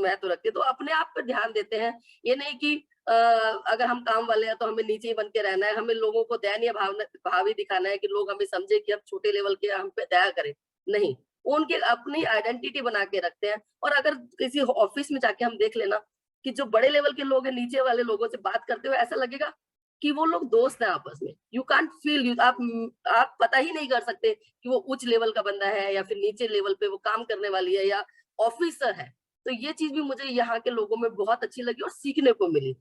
Speaker 8: महत्व रखते हैं। तो अपने आप पर ध्यान देते हैं, ये नहीं कि अगर हम काम वाले हैं तो हमें नीचे ही बन के रहना है, हमें लोगों को दयनीय भाव ही दिखाना है कि लोग हमें समझे कि हम छोटे लेवल के, हम पे दया करें। नहीं, वो उनके अपनी आइडेंटिटी बना के रखते हैं। और अगर किसी ऑफिस में जाके हम देख लेना कि जो बड़े लेवल के लोग हैं नीचे वाले लोगों से बात करते हुए ऐसा लगेगा कि वो लोग दोस्त हैं आपस में। यू कांट फील, आप पता ही नहीं कर सकते कि वो उच्च लेवल का बंदा है या फिर नीचे लेवल पे वो काम करने वाली है या ऑफिसर है। तो ये चीज भी मुझे यहाँ के लोगों में बहुत अच्छी लगी और सीखने को मिली।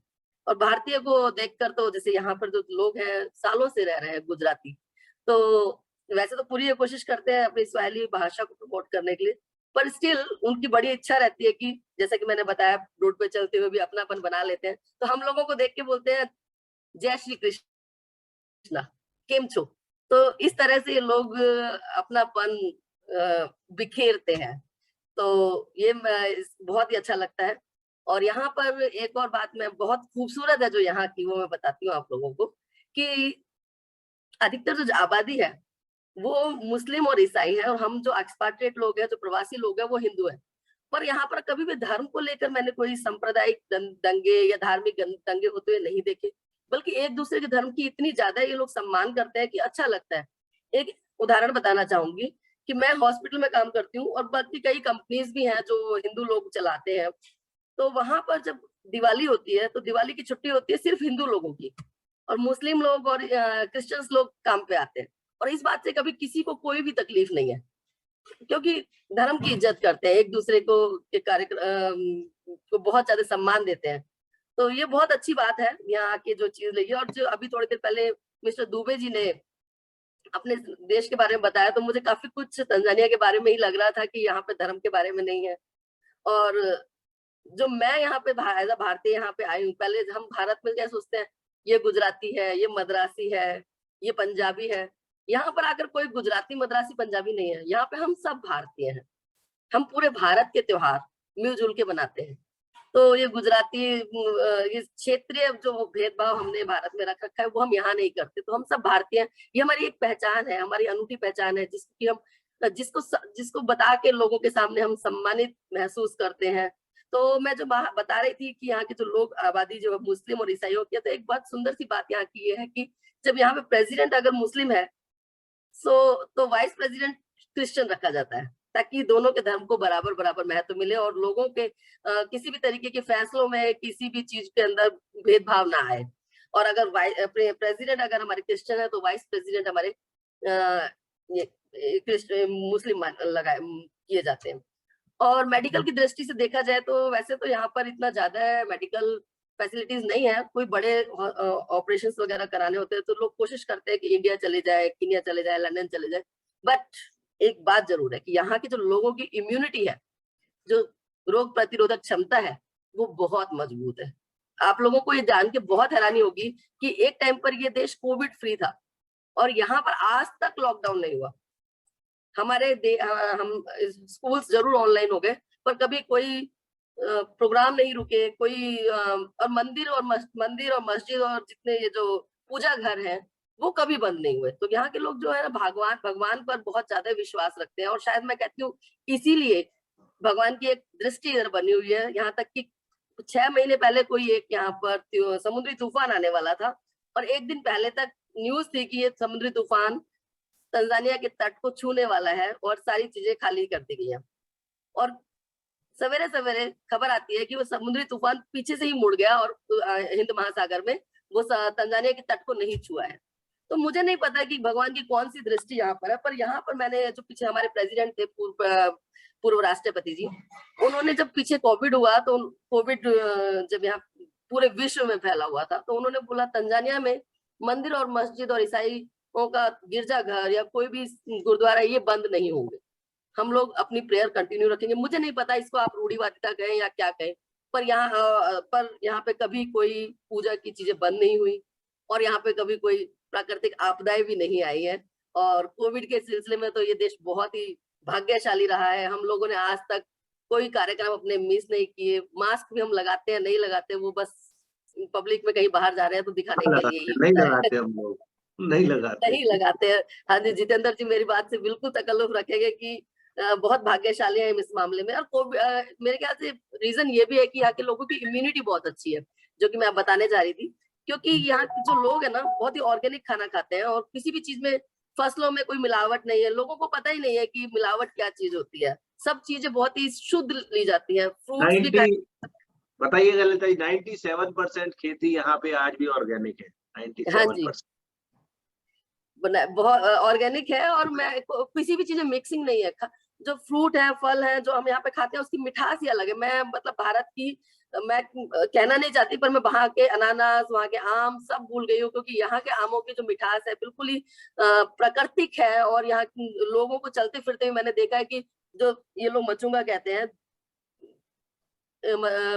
Speaker 8: और भारतीय को देखकर तो, जैसे यहाँ पर जो लोग हैं सालों से रह रहे हैं गुजराती, तो वैसे तो पूरी ये कोशिश करते हैं अपनी स्वाहिली भाषा को प्रमोट करने के लिए, पर स्टिल उनकी बड़ी इच्छा रहती है कि जैसा कि मैंने बताया रोड पे चलते हुए भी अपनापन बना लेते हैं। तो हम लोगों को देख के बोलते हैं जय श्री कृष्णा, केम छो। तो इस तरह से ये लोग अपनापन बिखेरते हैं। तो ये बहुत ही अच्छा लगता है। और यहाँ पर एक और बात मैं बहुत खूबसूरत है जो यहाँ की, वो मैं बताती हूँ आप लोगों को, कि अधिकतर जो आबादी है वो मुस्लिम और ईसाई है, और हम जो एक्सपाट्रिएट लोग हैं, जो प्रवासी लोग हैं, वो हिंदू हैं। पर यहाँ पर कभी भी धर्म को लेकर मैंने कोई सांप्रदायिक दंगे या धार्मिक दंगे होते हुए नहीं देखे, बल्कि एक दूसरे के धर्म की इतनी ज्यादा ये लोग सम्मान करते हैं कि अच्छा लगता है। एक उदाहरण बताना चाहूंगी कि मैं हॉस्पिटल में काम करती हूँ और बाकी कई कंपनीज भी हैं जो हिंदू लोग चलाते हैं। तो वहां पर जब दिवाली होती है तो दिवाली की छुट्टी होती है सिर्फ हिंदू लोगों की, और मुस्लिम लोग और क्रिश्चियंस लोग काम पे आते हैं। और इस बात से कभी किसी को कोई भी तकलीफ नहीं है, क्योंकि धर्म की इज्जत करते हैं, एक दूसरे को के कार्यक्रम को बहुत ज्यादा सम्मान देते हैं। तो ये बहुत अच्छी बात है यहाँ की जो चीज लगी। और जो अभी थोड़ी देर पहले मिस्टर दुबे जी ने अपने देश के बारे में बताया, तो मुझे काफी कुछ तंजानिया के बारे में ही लग रहा था कि यहाँ पे धर्म के बारे में नहीं है। और जो मैं यहाँ पे एज अ भारतीय यहाँ पे आई हूँ, पहले हम भारत में क्या सोचते हैं, ये गुजराती है, ये मद्रासी है, ये पंजाबी है। यहाँ पर आकर कोई गुजराती मद्रासी पंजाबी नहीं है, यहाँ पे हम सब भारतीय हैं। हम पूरे भारत के त्योहार मिलजुल के मनाते हैं। तो ये गुजराती ये क्षेत्रीय जो भेदभाव हमने भारत में रख रखा है वो हम यहाँ नहीं करते। तो हम सब भारतीय हैं, ये हमारी एक पहचान है, हमारी अनूठी पहचान है, जिसकी हम जिसको बता के लोगों के सामने हम सम्मानित महसूस करते हैं। तो मैं जो बता रही थी कि यहाँ के जो लोग आबादी जो मुस्लिम और ईसाइयों की है, तो एक बहुत सुंदर सी बात यहाँ की ये है कि जब यहाँ पे प्रेसिडेंट अगर मुस्लिम है तो वाइस प्रेसिडेंट क्रिश्चियन रखा जाता है, ताकि दोनों के धर्म को बराबर बराबर महत्व मिले और लोगों के किसी भी तरीके के फैसलों में किसी भी चीज के अंदर भेदभाव ना आए। और अगर प्रेसिडेंट अगर हमारे क्रिश्चियन है तो वाइस प्रेसिडेंट हमारे मुस्लिम लगाए किए जाते हैं। और मेडिकल की दृष्टि से देखा जाए तो वैसे तो यहाँ पर इतना ज्यादा मेडिकल फैसिलिटीज नहीं है। कोई बड़े ऑपरेशंस वगैरह कराने होते हैं तो लोग कोशिश करते हैं कि इंडिया चले जाए, कीनिया चले जाए, लंदन चले जाए। बट एक बात जरूर है कि यहाँ के जो लोगों की इम्यूनिटी है, जो रोग प्रतिरोधक क्षमता है, वो बहुत मजबूत है। आप लोगों को ये जान के बहुत हैरानी होगी कि एक टाइम पर ये देश कोविड फ्री था और यहाँ पर आज तक लॉकडाउन नहीं हुआ। हमारे हम स्कूल्स जरूर ऑनलाइन हो गए, पर कभी कोई प्रोग्राम नहीं रुके, कोई और मंदिर और मस्जिद और जितने ये जो पूजा घर हैं वो कभी बंद नहीं हुए। तो यहाँ के लोग जो है ना भगवान पर बहुत ज्यादा विश्वास रखते हैं। और शायद मैं कहती हूँ इसीलिए भगवान की एक दृष्टि इधर बनी हुई है। यहाँ तक कि 6 महीने पहले कोई एक यहाँ पर समुद्री तूफान आने वाला था और एक दिन पहले तक न्यूज थी कि ये समुद्री तूफान तंजानिया के तट को छूने वाला है और सारी चीजें खाली कर दी गई हैं। और सवेरे सवेरे खबर आती है कि वो समुद्री तूफान पीछे से ही मुड़ गया और हिंद महासागर में वो तंजानिया के तट को नहीं छुआ है। तो मुझे नहीं पता कि भगवान की कौन सी दृष्टि यहाँ पर है, पर यहाँ पर मैंने जो पीछे हमारे प्रेसिडेंट थे पूर्व राष्ट्रपति जी, उन्होंने जब पीछे कोविड हुआ तो कोविड जब यहाँ पूरे विश्व में फैला हुआ था तो उन्होंने बोला तंजानिया में मंदिर और मस्जिद और ईसाइयों का गिरजाघर या कोई भी गुरुद्वारा ये बंद नहीं होंगे, हम लोग अपनी प्रेयर कंटिन्यू रखेंगे। मुझे नहीं पता इसको आप रूढ़िवादिता कहें या क्या कहें, पर यहाँ पे कभी कोई पूजा की चीजें बंद नहीं हुई और यहाँ पे कभी कोई प्राकृतिक आपदाएं भी नहीं आई है। और कोविड के सिलसिले में तो ये देश बहुत ही भाग्यशाली रहा है। हम लोगों ने आज तक कोई कार्यक्रम अपने मिस नहीं किए। मास्क भी हम लगाते हैं नहीं लगाते, वो बस पब्लिक में कहीं बाहर जा रहे हैं तो दिखाने के लिए
Speaker 2: नहीं लगाते हम लोग, नहीं लगाते
Speaker 8: हैं। हाँ जी, जितेंद्र जी मेरी बात से बिल्कुल तकल्लुफ रखेंगे कि बहुत भाग्यशाली है इस मामले में। और मेरे ख्याल से रीजन ये भी है कि यहाँ के लोगों की इम्यूनिटी बहुत अच्छी है। जो कि मैं बताने जा रही थी, क्योंकि यहाँ के जो लोग है ना बहुत ही ऑर्गेनिक खाना खाते हैं और किसी भी चीज में फसलों में कोई मिलावट नहीं है। लोगों को पता ही नहीं है कि मिलावट क्या चीज होती है, सब चीजें बहुत ही शुद्ध ली जाती है। फ्रूट्स भी
Speaker 2: 90 बताइएगा ललिता जी, 97% खेती यहाँ पे आज भी ऑर्गेनिक है।
Speaker 8: हाँ जी
Speaker 2: 97%
Speaker 8: बहुत ऑर्गेनिक है और मैं किसी भी चीज में मिक्सिंग नहीं है। जो फ्रूट है, फल है जो हम यहाँ पे खाते हैं उसकी मिठास ही अलग है। मैं मतलब भारत की मैं कहना नहीं चाहती, पर मैं वहाँ के अनानास, वहाँ के आम सब भूल गई हूँ, क्योंकि यहाँ के आमों की जो मिठास है बिल्कुल ही प्राकृतिक है। और यहाँ लोगों को चलते फिरते भी मैंने देखा है कि जो ये लोग मचुंगा कहते हैं,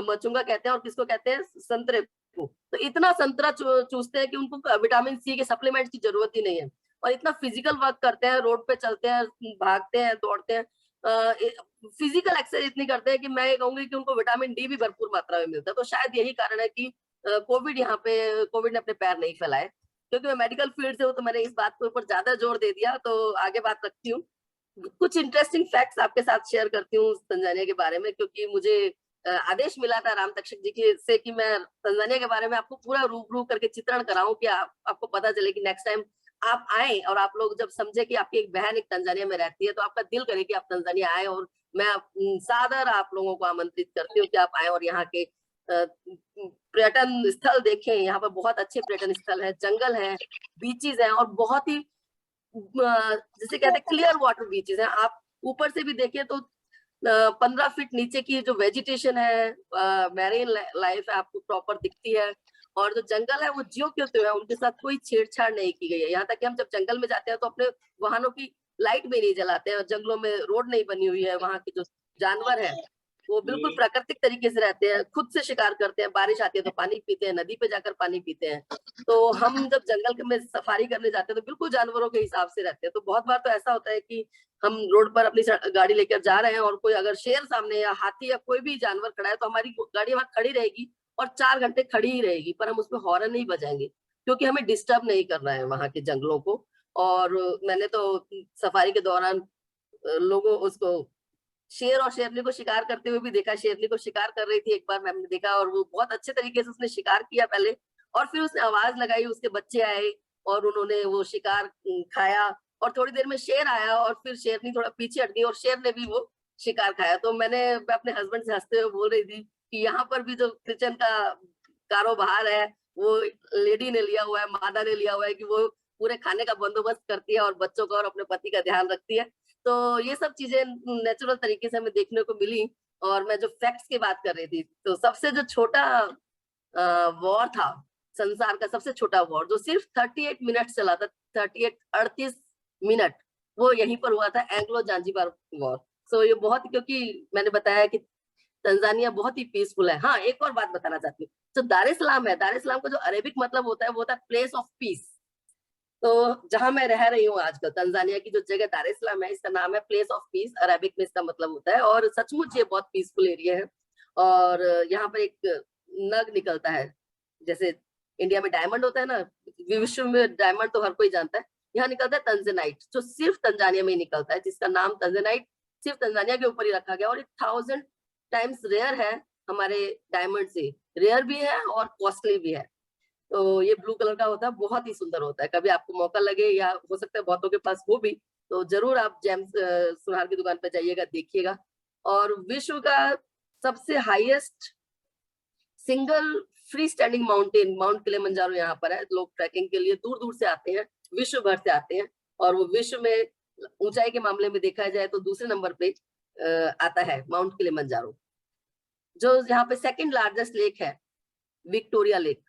Speaker 8: मचुंगा कहते हैं और किसको कहते हैं, संतरे को। तो इतना संतरा चूसते हैं कि उनको विटामिन सी के सप्लीमेंट की जरूरत ही नहीं है, और इतना फिजिकल वर्क करते हैं, रोड पे चलते हैं, भागते हैं, दौड़ते हैं, फिजिकल एक्सरसाइज इतनी करते हैं कि मैं ये कहूंगी कि उनको विटामिन डी भी भरपूर मात्रा में मिलता है। तो शायद यही कारण है कि कोविड ने अपने पैर नहीं फैलाए। क्योंकि मैं मेडिकल फील्ड से हूँ तो मैंने इस बात के ऊपर ज्यादा जोर दे दिया, तो आगे बात रखती हूँ। कुछ इंटरेस्टिंग फैक्ट्स आपके साथ शेयर करती हूँ तंजानिया के बारे में, क्योंकि मुझे आदेश मिला था राम तक्षक जी से कि मैं तंजानिया के बारे में आपको पूरा रूबरू करके चित्रण कराऊं, कि आपको पता चले कि नेक्स्ट टाइम आप आए और आप लोग जब समझे कि आपकी एक बहन एक तंजानिया में रहती है, तो आपका दिल करे कि आप तंजानिया आए। और मैं सादर आप लोगों को आमंत्रित करती हूँ कि आप आए और यहाँ के पर्यटन स्थल देखें। यहाँ पर बहुत अच्छे पर्यटन स्थल है, जंगल है, बीचेस है, और बहुत ही जिसे कहते हैं क्लियर वाटर बीचेस है। आप ऊपर से भी देखिए तो 15 फीट नीचे की जो वेजिटेशन है, मैरीन लाइफ है, आपको प्रॉपर दिखती है। और जो जंगल है वो जियो क्यों है, उनके साथ कोई छेड़छाड़ नहीं की गई है। यहाँ तक कि हम जब जंगल में जाते हैं तो अपने वाहनों की लाइट भी नहीं जलाते हैं, और जंगलों में रोड नहीं बनी हुई है। वहाँ के जो जानवर है वो बिल्कुल प्राकृतिक तरीके से रहते हैं, खुद से शिकार करते हैं, बारिश आती है तो पानी पीते हैं, नदी पे जाकर पानी पीते हैं। तो हम जब जंगल में सफारी करने जाते हैं तो बिल्कुल जानवरों के हिसाब से रहते हैं। तो बहुत बार तो ऐसा होता है कि हम रोड पर अपनी गाड़ी लेकर जा रहे हैं और कोई अगर शेर सामने या हाथी या कोई भी जानवर खड़ा है तो हमारी गाड़ी वहां खड़ी रहेगी और 4 घंटे खड़ी ही रहेगी, पर हम उसमें हॉर्न नहीं बजाएंगे, क्योंकि हमें डिस्टर्ब नहीं करना है वहां के जंगलों को। और मैंने तो सफारी के दौरान लोगों उसको शेर और शेरनी को शिकार करते हुए भी देखा। शेरनी को शिकार कर रही थी एक बार मैंने देखा, और वो बहुत अच्छे तरीके से उसने शिकार किया पहले, और फिर उसने आवाज लगाई, उसके बच्चे आए और उन्होंने वो शिकार खाया। और थोड़ी देर में शेर आया और फिर शेरनी थोड़ा पीछे हट गई और शेर ने भी वो शिकार खाया। तो मैं अपने हस्बैंड से हंसते हुए बोल रही थी कि यहाँ पर भी जो किचन का कारोबार है वो लेडी ने लिया हुआ है, मादा ने लिया हुआ है, कि वो पूरे खाने का बंदोबस्त करती है और बच्चों का और अपने पति का ध्यान रखती है। तो ये सब चीजें नेचुरल तरीके से हमें देखने को मिली। और मैं जो फैक्ट्स की बात कर रही थी, तो सबसे जो छोटा वॉर था, संसार का सबसे छोटा वॉर जो सिर्फ 38 मिनट चला था, 38 मिनट, वो यहीं पर हुआ था, एंग्लो जांजिबार वॉर। सो ये बहुत, क्योंकि मैंने बताया कि तंजानिया बहुत ही पीसफुल है। हाँ, एक और बात बताना चाहती हूँ, जो दार इस सलाम है, दार इस सलाम का जो अरेबिक मतलब होता है वो होता है प्लेस ऑफ पीस। तो जहां मैं रह रही हूँ आजकल, तंजानिया की जो जगह दार इस सलाम है, इसका नाम है प्लेस ऑफ पीस, अरेबिक में इसका मतलब होता है। और सचमुच ये बहुत पीसफुल एरिया है। और यहाँ पर एक नग निकलता है, जैसे इंडिया में डायमंड होता है ना, विश्व में डायमंड तो हर कोई जानता है, यहाँ निकलता है तंजनाइट, जो सिर्फ तंजानिया में ही निकलता है, जिसका नाम तंजनाइट सिर्फ तंजानिया के ऊपर ही रखा गया। और 1000 टाइम्स रेयर है हमारे डायमंड से, रेयर भी है और कॉस्टली भी है। तो ये ब्लू कलर का होता है, बहुत ही सुंदर होता है। कभी आपको मौका लगे, या हो सकता है बहुतों के पास हो भी, तो जरूर आप जेम्स सुनार की दुकान पे जाइएगा, देखिएगा। और विश्व का सबसे highest single free standing mountain mount Kilimanjaro यहाँ पर है। लोग ट्रैकिंग के लिए दूर दूर से आते हैं, विश्व भर से आते हैं। और वो विश्व में ऊंचाई के मामले में देखा जाए तो दूसरे नंबर पे आता है माउंट किलिमंजारो। जो यहाँ पे सेकंड लार्जेस्ट लेक है, विक्टोरिया लेक,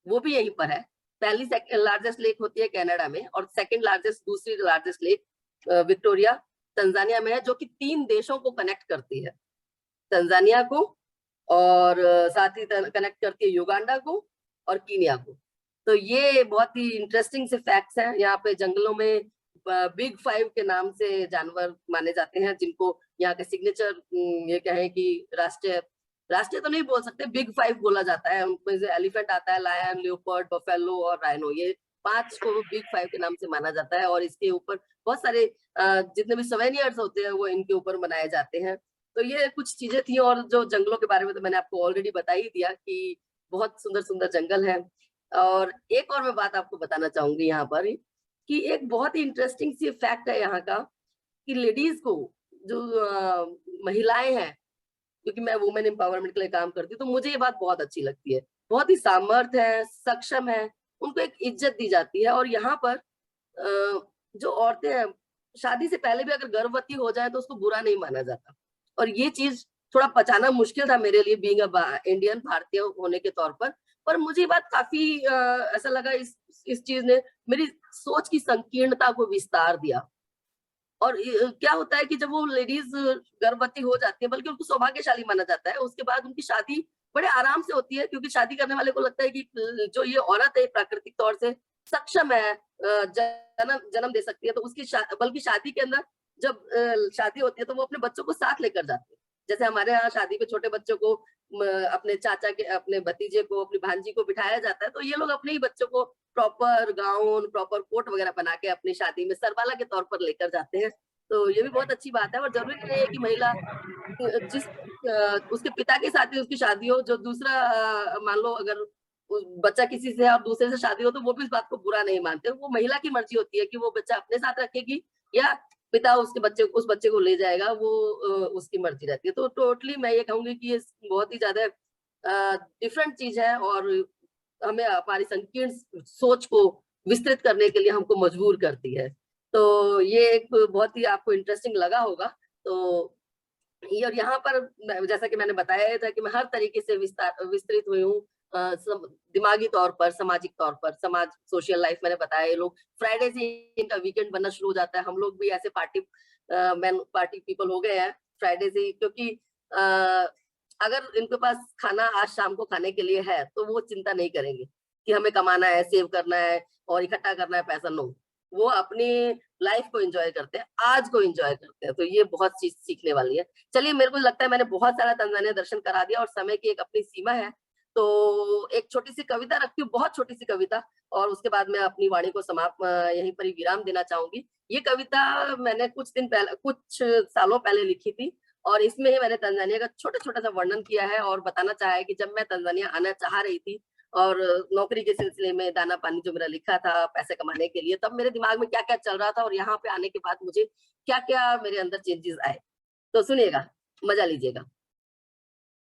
Speaker 8: वो भी यहीं पर है। पहली लार्जेस्ट लेक होती है कनाडा में, और सेकंड लार्जेस्ट, दूसरी लार्जेस्ट लेक विक्टोरिया तंजानिया में है, जो कि 3 देशों को कनेक्ट करती है, तंजानिया को, और साथ ही कनेक्ट करती है युगांडा को और कीनिया को। तो ये बहुत ही इंटरेस्टिंग से फैक्ट्स हैं। यहाँ पे जंगलों में बिग 5 के नाम से जानवर माने जाते हैं, जिनको यहाँ के सिग्नेचर, ये कहें कि राष्ट्रीय तो नहीं बोल सकते, बिग 5 बोला जाता है। उनमें से एलिफेंट आता है, लायन, लियोपर्ड, बफेलो और राइनो, ये 5 को बिग 5 के नाम से माना जाता है। और इसके ऊपर बहुत सारे जितने भी सोवेनियर्स होते हैं वो इनके ऊपर मनाए जाते हैं। तो ये कुछ चीजें थी। और जो जंगलों के बारे में तो मैंने आपको ऑलरेडी बता ही दिया कि बहुत सुंदर सुंदर जंगल है। और एक और मैं बात आपको बताना चाहूंगी यहाँ पर कि एक बहुत ही इंटरेस्टिंग सी फैक्ट है यहाँ का कि लेडीज को जो महिलाएं हैं, क्योंकि मैं वुमेन एम्पावरमेंट के लिए काम करती हूँ, तो मुझे ये बात बहुत अच्छी लगती है। बहुत ही सामर्थ्य है, सक्षम है, उनको एक इज्जत दी जाती है। और यहाँ पर जो औरतें हैं, शादी से पहले भी अगर गर्भवती हो जाए तो उसको बुरा नहीं माना जाता। और ये चीज थोड़ा पचाना मुश्किल था मेरे लिए, बीइंग अ इंडियन, भारतीय होने के तौर पर मुझे ये बात काफी ऐसा लगा, इस चीज ने मेरी सोच की संकीर्णता को विस्तार दिया। और क्या होता है कि जब वो लेडीज गर्भवती हो जाती है, बल्कि उनको सौभाग्यशाली माना जाता है, उसके बाद उनकी शादी बड़े आराम से होती है, क्योंकि शादी करने वाले को लगता है कि जो ये औरत है प्राकृतिक तौर से सक्षम है, जन्म दे सकती है, तो उसकी बल्कि शादी के अंदर जब शादी होती है तो वो अपने बच्चों को साथ लेकर जाते हैं। जैसे हमारे यहाँ शादी पे छोटे बच्चों को अपने चाचा के, अपने भतीजे को, अपनी भांजी को बिठाया जाता है, तो ये लोग अपने ही बच्चों को प्रॉपर गाउन, प्रॉपर कोट वगैरह बना के अपनी शादी में सरबाला के तौर पर लेकर जाते हैं। तो ये भी बहुत अच्छी बात है। और जरूरी नहीं है कि महिला जिस उसके पिता के साथ ही उसकी शादी हो, जो दूसरा मान लो अगर बच्चा किसी से और दूसरे से शादी हो, तो वो भी इस बात को बुरा नहीं मानते। वो महिला की मर्जी होती है कि वो बच्चा अपने साथ रखेगी या पिता उस बच्चे को ले जाएगा, वो उसकी मर्जी रहती है। तो टोटली मैं ये कहूंगी कि ये बहुत ही ज्यादा डिफरेंट चीज है और हमें हमारी संकीर्ण सोच को विस्तृत करने के लिए हमको मजबूर करती है। तो ये एक बहुत ही आपको इंटरेस्टिंग लगा होगा। तो ये, और यहाँ पर जैसा कि मैंने बताया था कि मैं हर तरीके से विस्तृत हुई हूँ, दिमागी तौर पर, सामाजिक तौर पर, समाज, सोशल लाइफ। मैंने बताया ये लोग फ्राइडे से इनका वीकेंड बनना शुरू हो जाता है। हम लोग भी ऐसे पार्टी पीपल हो गए हैं फ्राइडे से, क्योंकि अगर इनके पास खाना आज शाम को खाने के लिए है तो वो चिंता नहीं करेंगे कि हमें कमाना है, सेव करना है और इकट्ठा करना है पैसा। नो, वो अपनी लाइफ को एंजॉय करते हैं, आज को एंजॉय करते हैं। तो ये बहुत चीज सीखने वाली है। चलिए, मेरे को लगता है मैंने बहुत सारा तंजानिया दर्शन करा दिया और समय की एक अपनी सीमा है, तो एक छोटी सी कविता रखती हूँ, बहुत छोटी सी कविता, और उसके बाद मैं अपनी वाणी को समाप्त यहीं पर ही विराम देना चाहूंगी। ये कविता मैंने कुछ सालों पहले लिखी थी और इसमें ही मैंने तंजानिया का छोटा छोटा सा वर्णन किया है और बताना चाहा है कि जब मैं तंजानिया आना चाह रही थी और नौकरी के सिलसिले में दाना पानी जो मेरा लिखा था पैसे कमाने के लिए, तब मेरे दिमाग में क्या क्या चल रहा था और यहाँ पे आने के बाद मुझे क्या क्या मेरे अंदर चेंजेस आए। तो सुनिएगा, मजा लीजिएगा।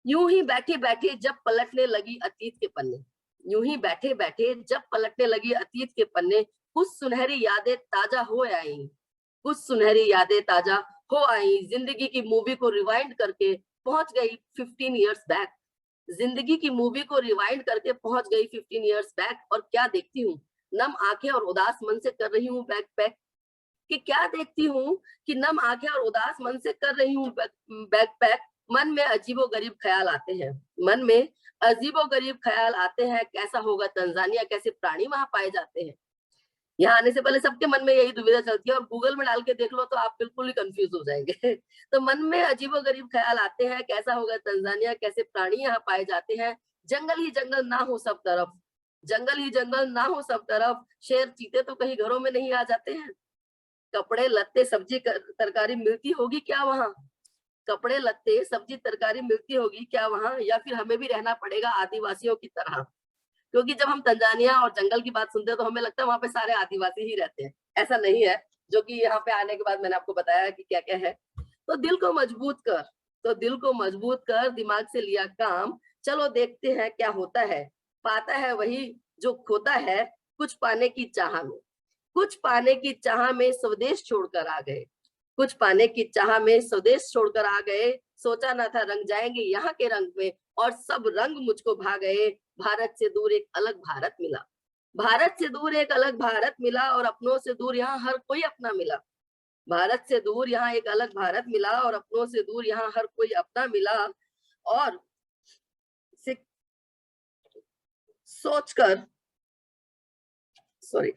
Speaker 8: यूं ही बैठे बैठे जब पलटने लगी अतीत के पन्ने, यूं ही बैठे बैठे जब पलटने लगी अतीत के पन्ने, कुछ सुनहरी यादें ताजा हो आई, कुछ सुनहरी यादें ताजा हो आई। जिंदगी की मूवी को रिवाइंड करके पहुंच गई 15 इयर्स बैक, जिंदगी की मूवी को रिवाइंड करके पहुंच गई 15 इयर्स बैक। और क्या देखती हूँ, नम आंखें और उदास मन से कर रही हूँ बैक पैक, कि क्या देखती हूँ कि नम आंखें और उदास मन से कर रही हूँ बैक पैक। मन में अजीबोगरीब ख्याल आते हैं, मन में अजीबोगरीब ख्याल आते हैं, कैसा होगा तंजानिया, कैसे प्राणी वहां पाए जाते हैं। यहाँ आने से पहले सबके मन में यही दुविधा चलती है और गूगल में डाल के देख लो तो आप बिल्कुल ही कंफ्यूज हो जाएंगे। तो मन में अजीबोगरीब ख्याल आते हैं, कैसा होगा तंजानिया, कैसे प्राणी यहाँ पाए जाते हैं। जंगल ही जंगल ना हो सब तरफ, जंगल ही जंगल ना हो सब तरफ, शेर चीते तो कहीं घरों में नहीं आ जाते हैं। कपड़े लत्ते सब्जी तरकारी मिलती होगी क्या वहाँ, कपड़े लत्ते सब्जी तरकारी मिलती होगी क्या वहाँ, या फिर हमें भी रहना पड़ेगा आदिवासियों की तरह। क्योंकि जब हम तंजानिया और जंगल की बात सुनते हैं तो हमें लगता है वहां पे सारे आदिवासी ही रहते हैं, ऐसा नहीं है, जो कि यहाँ पे आने के बाद मैंने आपको बताया कि क्या क्या है। तो दिल को मजबूत कर, तो दिल को मजबूत कर, दिमाग से लिया काम, चलो देखते हैं क्या होता है। पाता है वही जो खोता है, कुछ पाने की चाह में, कुछ पाने की चाह में स्वदेश छोड़कर आ गए, कुछ पाने की चाह में स्वदेश छोड़कर आ गए। सोचा ना था रंग जाएंगे यहाँ के रंग में, और सब रंग मुझको भा गए। भारत से दूर एक अलग भारत मिला, भारत से दूर एक अलग भारत मिला, और अपनों से दूर यहाँ हर कोई अपना मिला। भारत से दूर यहाँ एक अलग भारत मिला और अपनों से दूर यहाँ हर कोई अपना मिला। और सोचकर, सॉरी,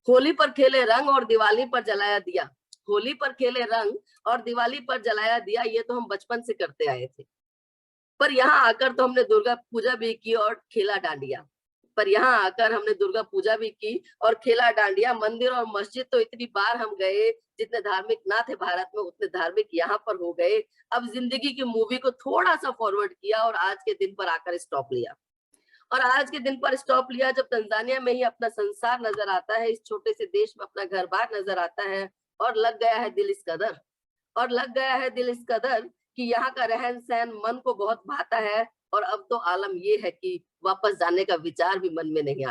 Speaker 8: होली पर खेले रंग और दिवाली पर जलाया दिया, होली पर खेले रंग और दिवाली पर जलाया दिया, ये तो हम बचपन से करते आए थे। पर यहाँ आकर तो हमने दुर्गा पूजा भी की और खेला डांडिया। पर यहाँ आकर हमने दुर्गा पूजा भी की और खेला डांडिया। मंदिर और मस्जिद तो इतनी बार हम गए, जितने धार्मिक ना थे भारत में उतने धार्मिक यहाँ पर हो गए। अब जिंदगी की मूवी को थोड़ा सा फॉरवर्ड किया और आज के दिन पर आकर स्टॉप लिया। और आज के दिन पर स्टॉप लिया जब तंजानिया में ही अपना संसार नजर आता है, इस छोटे से देश में अपना घर बार नजर आता है, और लग गया है दिल इस कदर कि यहाँ का रहन सहन मन को बहुत भाता है। और अब तो आलम ये है कि वापस जाने का विचार भी मन में नहीं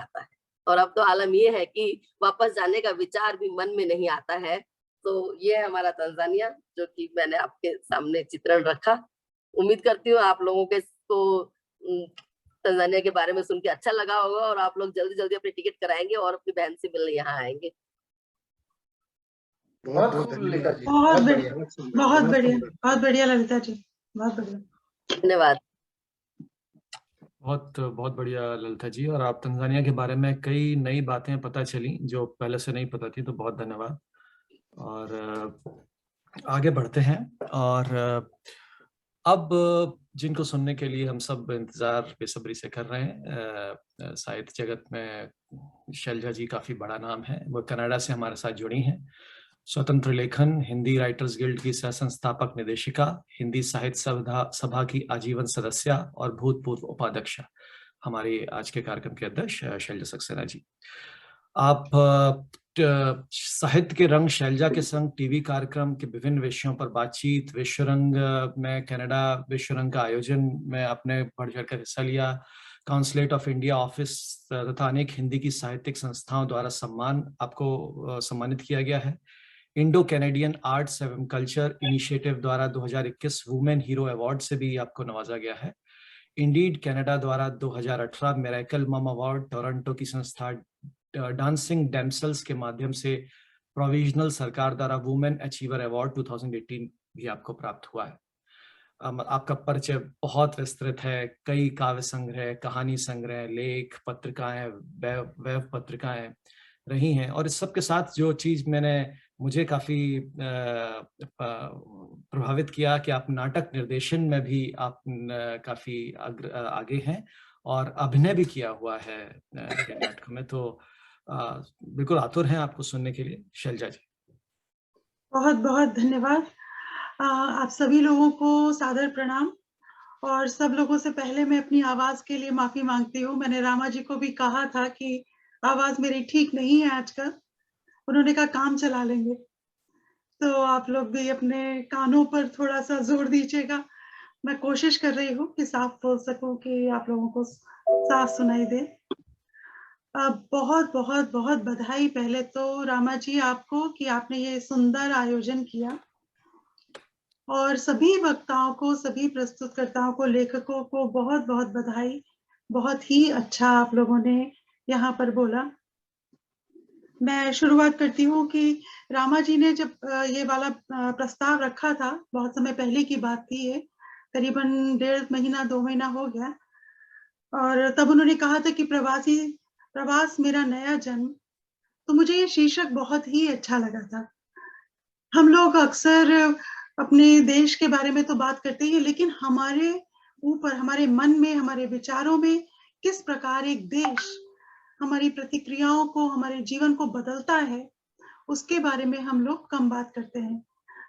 Speaker 8: आता है। तो ये है हमारा तंजानिया, जो कि मैंने आपके सामने चित्रण रखा। उम्मीद करती हूँ आप लोगों के को तंजानिया के बारे में सुन के अच्छा लगा होगा और आप लोग जल्दी जल्दी अपनी टिकट कराएंगे और अपनी बहन से मिलने यहाँ आएंगे।
Speaker 1: बहुत बहुत धन्यवाद।
Speaker 7: बहुत बढ़िया, बहुत बढ़िया,
Speaker 1: सुंदर।
Speaker 7: बहुत बढ़िया ललिता जी, बहुत बढ़िया।
Speaker 8: धन्यवाद।
Speaker 3: बहुत बहुत बढ़िया ललिता जी, और आप तंजानिया के बारे में कई नई बातें पता चली जो पहले से नहीं पता थी, तो बहुत धन्यवाद। और आगे बढ़ते हैं, और अब जिनको सुनने के लिए हम सब इंतजार बेसब्री से कर रहे हैं, साहित्य जगत में शैलजा जी काफी बड़ा नाम है। वो कनाडा से हमारे साथ जुड़ी हैं। स्वतंत्र लेखन, हिंदी राइटर्स गिल्ड की सह संस्थापक निदेशिका, हिंदी साहित्य सभा की आजीवन सदस्य और भूतपूर्व उपाध्यक्ष हमारी आज के कार्यक्रम के अध्यक्ष शैलजा सक्सेना जी। आप साहित्य के रंग शैलजा के संग टीवी कार्यक्रम के विभिन्न विषयों पर बातचीत, विश्वरंग में कनाडा विश्वरंग का आयोजन में आपने बढ़ चढ़कर हिस्सा लिया, काउंसिलेट ऑफ इंडिया ऑफिस तथा अनेक हिंदी की साहित्यिक संस्थाओं द्वारा आपको सम्मानित किया गया है। इंडो कैनेडियन आर्ट्स एवं कल्चर इनिशिएटिव द्वारा 2021 वुमेन हीरो अवार्ड से भी आपको नवाजा गया है। इंडीड कनाडा द्वारा 2018 मिरेकल मम अवार्ड, टोरंटो की संस्था डांसिंग डैमसेल्स के माध्यम से प्रोविजनल सरकार द्वारा वुमेन अचीवर अवार्ड 2018 भी आपको प्राप्त हुआ है। आपका परिचय बहुत विस्तृत है, कई काव्य संग्रह, कहानी संग्रह, लेख, पत्रिकाएं, वेब पत्रिकाएं रही हैं। और इस सब के साथ जो चीज मुझे काफी प्रभावित किया कि आप नाटक निर्देशन में भी आप काफी आगे हैं और अभिनय भी किया हुआ है नाटकों में। तो बिल्कुल आतुर हैं आपको सुनने के लिए। शैलजा जी,
Speaker 7: बहुत बहुत धन्यवाद। आप सभी लोगों को सादर प्रणाम। और सब लोगों से पहले मैं अपनी आवाज के लिए माफी मांगती हूँ। मैंने रामा जी को भी कहा था कि आवाज मेरी ठीक नहीं है आजकल। उन्होंने कहा काम चला लेंगे, तो आप लोग भी अपने कानों पर थोड़ा सा जोर दीजिएगा। मैं कोशिश कर रही हूँ कि साफ बोल सकूं, कि आप लोगों को साफ सुनाई दे। बहुत बहुत बहुत बधाई पहले तो रामा जी आपको कि आपने ये सुंदर आयोजन किया, और सभी वक्ताओं को, सभी प्रस्तुतकर्ताओं को, लेखकों को बहुत बहुत बधाई। बहुत ही अच्छा आप लोगों ने यहाँ पर बोला। मैं शुरुआत करती हूँ कि रामा जी ने जब ये वाला प्रस्ताव रखा था, बहुत समय पहले की बात थी, ये करीबन 1.5 महीना 2 महीना हो गया, और तब उन्होंने कहा था कि प्रवास मेरा नया जन्म। तो मुझे ये शीर्षक बहुत ही अच्छा लगा था। हम लोग अक्सर अपने देश के बारे में तो बात करते हैं, लेकिन हमारे ऊपर, हमारे मन में, हमारे विचारों में किस प्रकार एक देश हमारी प्रतिक्रियाओं को, हमारे जीवन को बदलता है, उसके बारे में हम लोग कम बात करते हैं।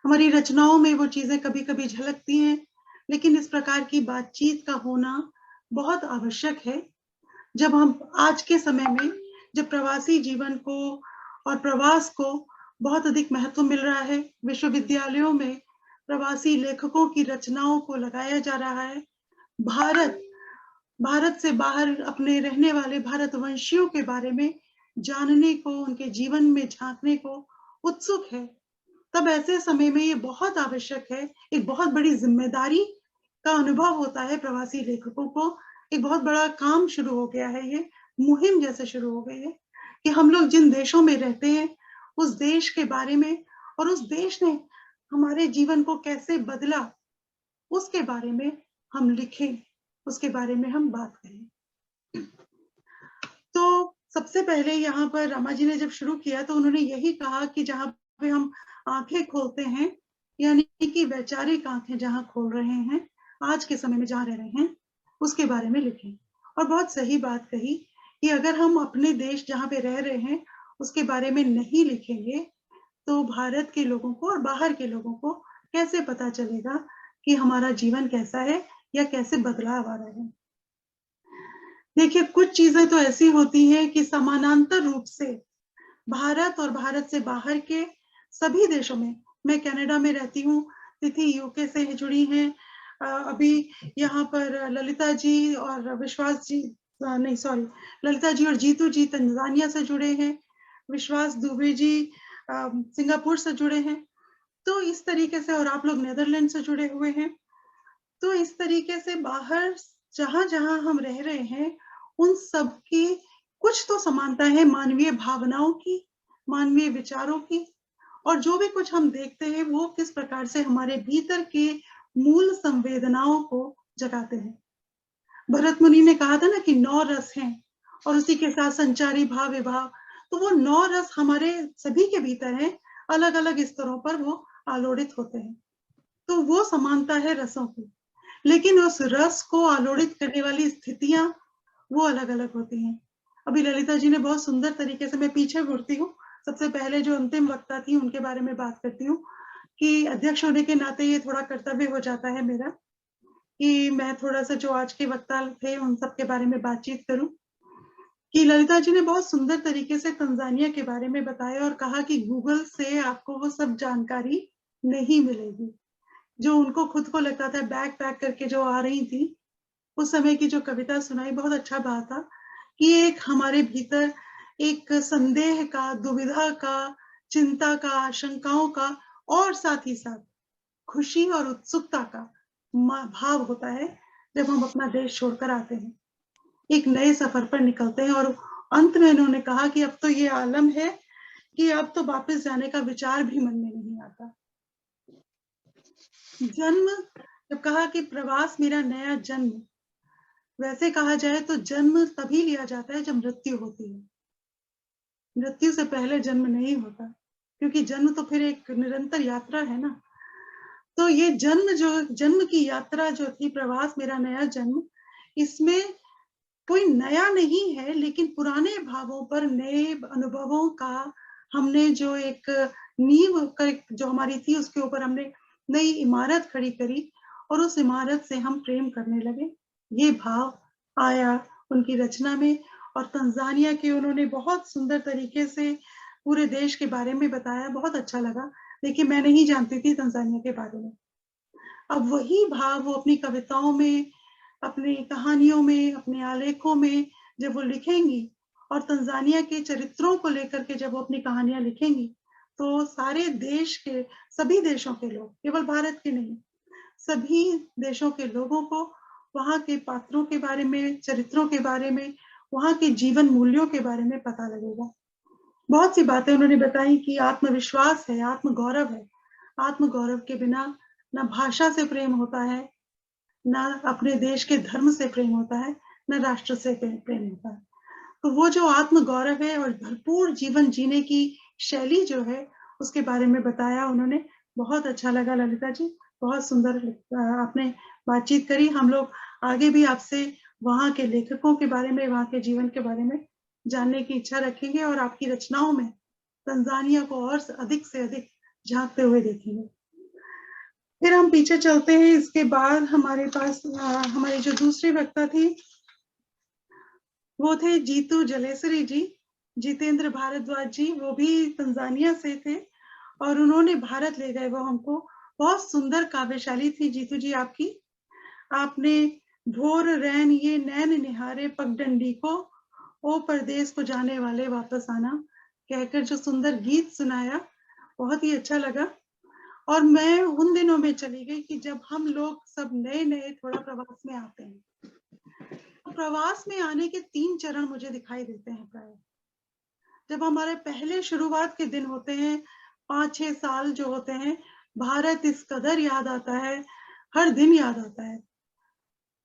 Speaker 7: हमारी रचनाओं में वो चीजें कभी कभी झलकती हैं, लेकिन इस प्रकार की बातचीत का होना बहुत आवश्यक है। जब हम आज के समय में, जब प्रवासी जीवन को और प्रवास को बहुत अधिक महत्व मिल रहा है, विश्वविद्यालयों में प्रवासी लेखकों की रचनाओं को लगाया जा रहा है, भारत से बाहर अपने रहने वाले भारतवंशियों के बारे में जानने को, उनके जीवन में झांकने को उत्सुक है, तब ऐसे समय में ये बहुत आवश्यक है। एक बहुत बड़ी जिम्मेदारी का अनुभव होता है प्रवासी लेखकों को। एक बहुत बड़ा काम शुरू हो गया है, ये मुहिम जैसे शुरू हो गई है कि हम लोग जिन देशों में रहते हैं, उस देश के बारे में और उस देश ने हमारे जीवन को कैसे बदला, उसके बारे में हम लिखें, उसके बारे में हम बात करें। तो सबसे पहले यहाँ पर रामा जी ने जब शुरू किया तो उन्होंने यही कहा कि जहाँ पे हम आंखें खोलते हैं, यानी कि वैचारिक आंखें जहाँ खोल रहे हैं, आज के समय में जहाँ रह रहे हैं, उसके बारे में लिखें। और बहुत सही बात कही कि अगर हम अपने देश जहाँ पे रह रहे हैं उसके बारे में नहीं लिखेंगे तो भारत के लोगों को और बाहर के लोगों को कैसे पता चलेगा कि हमारा जीवन कैसा है या कैसे बदलाव आ रहा है। देखिए, कुछ चीजें तो ऐसी होती हैं कि समानांतर रूप से भारत और भारत से बाहर के सभी देशों में, मैं कनाडा में रहती हूँ, तिथि यूके से जुड़ी हैं, अभी यहाँ पर ललिता जी और विश्वास जी, नहीं सॉरी, ललिता जी और जीतू जी तंजानिया से जुड़े हैं, विश्वास दुबे जी सिंगापुर से जुड़े हैं। तो इस तरीके से, और आप लोग नीदरलैंड से जुड़े हुए हैं। तो इस तरीके से बाहर जहां जहां हम रह रहे हैं उन सब की कुछ तो समानता है, मानवीय भावनाओं की, मानवीय विचारों की, और जो भी कुछ हम देखते हैं वो किस प्रकार से हमारे भीतर के मूल संवेदनाओं को जगाते हैं। भरत मुनि ने कहा था ना कि 9 रस हैं और उसी के साथ संचारी भाव विभाव, तो वो 9 रस हमारे सभी के भीतर हैं, अलग अलग स्तरों पर वो आलोड़ित होते हैं। तो वो समानता है रसों की, लेकिन उस रस को आलोड़ित करने वाली स्थितियां वो अलग अलग होती हैं। अभी ललिता जी ने बहुत सुंदर तरीके से, मैं पीछे घुरती हूँ, सबसे पहले जो अंतिम वक्ता थी उनके बारे में बात करती हूँ कि अध्यक्ष होने के नाते ये थोड़ा कर्तव्य हो जाता है मेरा कि मैं थोड़ा सा जो आज के वक्ता थे उन सब के बारे में बातचीत करूं। कि ललिता जी ने बहुत सुंदर तरीके से तंजानिया के बारे में बताया और कहा कि गूगल से आपको वो सब जानकारी नहीं मिलेगी। जो उनको खुद को लगता था बैग पैक करके जो आ रही थी, उस समय की जो कविता सुनाई, बहुत अच्छा बात था कि एक हमारे भीतर एक संदेह का, दुविधा का, चिंता का, आशंकाओं का और साथ ही साथ खुशी और उत्सुकता का भाव होता है जब हम अपना देश छोड़कर आते हैं, एक नए सफर पर निकलते हैं। और अंत में इन्होंने कहा कि अब तो ये आलम है कि अब तो वापस जाने का विचार भी मन में नहीं आता। जन्म, जब कहा कि प्रवास मेरा नया जन्म, वैसे कहा जाए तो जन्म तभी लिया जाता है जब मृत्यु होती है। मृत्यु से पहले जन्म नहीं होता, क्योंकि जन्म तो फिर एक निरंतर यात्रा है ना। तो ये जन्म की यात्रा जो थी, प्रवास मेरा नया जन्म, इसमें कोई नया नहीं है, लेकिन पुराने भावों पर नए अनुभवों का हमने जो एक नींव जो हमारी थी उसके ऊपर हमने नई इमारत खड़ी करी और उस इमारत से हम प्रेम करने लगे। ये भाव आया उनकी रचना में। और तंजानिया के उन्होंने बहुत सुंदर तरीके से पूरे देश के बारे में बताया, बहुत अच्छा लगा। देखिए, मैं नहीं जानती थी तंजानिया के बारे में। अब वही भाव वो अपनी कविताओं में, अपनी कहानियों में, अपने आलेखों में जब वो लिखेंगी और तंजानिया के चरित्रों को लेकर के जब वो अपनी कहानियां लिखेंगी, तो सारे देश के, सभी देशों के लोग, केवल भारत के नहीं, सभी देशों के लोगों को वहाँ के पात्रों के बारे में, चरित्रों के बारे में, वहाँ के जीवन मूल्यों के बारे में पता लगेगा। बहुत सी बातें उन्होंने बताई कि आत्मविश्वास है, आत्मगौरव है। आत्मगौरव के बिना ना भाषा से प्रेम होता है, ना अपने देश के धर्म से प्रेम होता है, ना राष्ट्र से प्रेम होता है। तो वो जो आत्मगौरव है और भरपूर जीवन जीने की शैली जो है, उसके बारे में बताया उन्होंने। बहुत अच्छा लगा ललिता जी, बहुत सुंदर आपने बातचीत करी। हम लोग आगे भी आपसे वहाँ के लेखकों के बारे में, वहाँ के जीवन के बारे में जानने की इच्छा रखेंगे और आपकी रचनाओं में तंजानिया को और अधिक से अधिक झांकते हुए देखेंगे। फिर हम पीछे चलते हैं। इसके बाद हमारे पास हमारी जो दूसरी वक्ता थी वो थे जीतू जलेसरी जी, जितेंद्र भारद्वाज जी। वो भी तंजानिया से थे और उन्होंने भारत ले गए वो हमको। बहुत सुंदर काव्यशाली थी जीतू जी आपकी। आपने भोर रैन ये नैन निहारे पगडंडी को, ओ परदेस को जाने वाले वापस आना, कहकर जो सुंदर गीत सुनाया, बहुत ही अच्छा लगा। और मैं उन दिनों में चली गई कि जब हम लोग सब नए नए थोड़ा प्रवास में आते हैं। तो प्रवास में आने के 3 चरण मुझे दिखाई देते हैं प्राय। जब हमारे पहले शुरुआत के दिन होते हैं, 5-6 साल जो होते हैं, भारत इस कदर याद आता है, हर दिन याद आता है।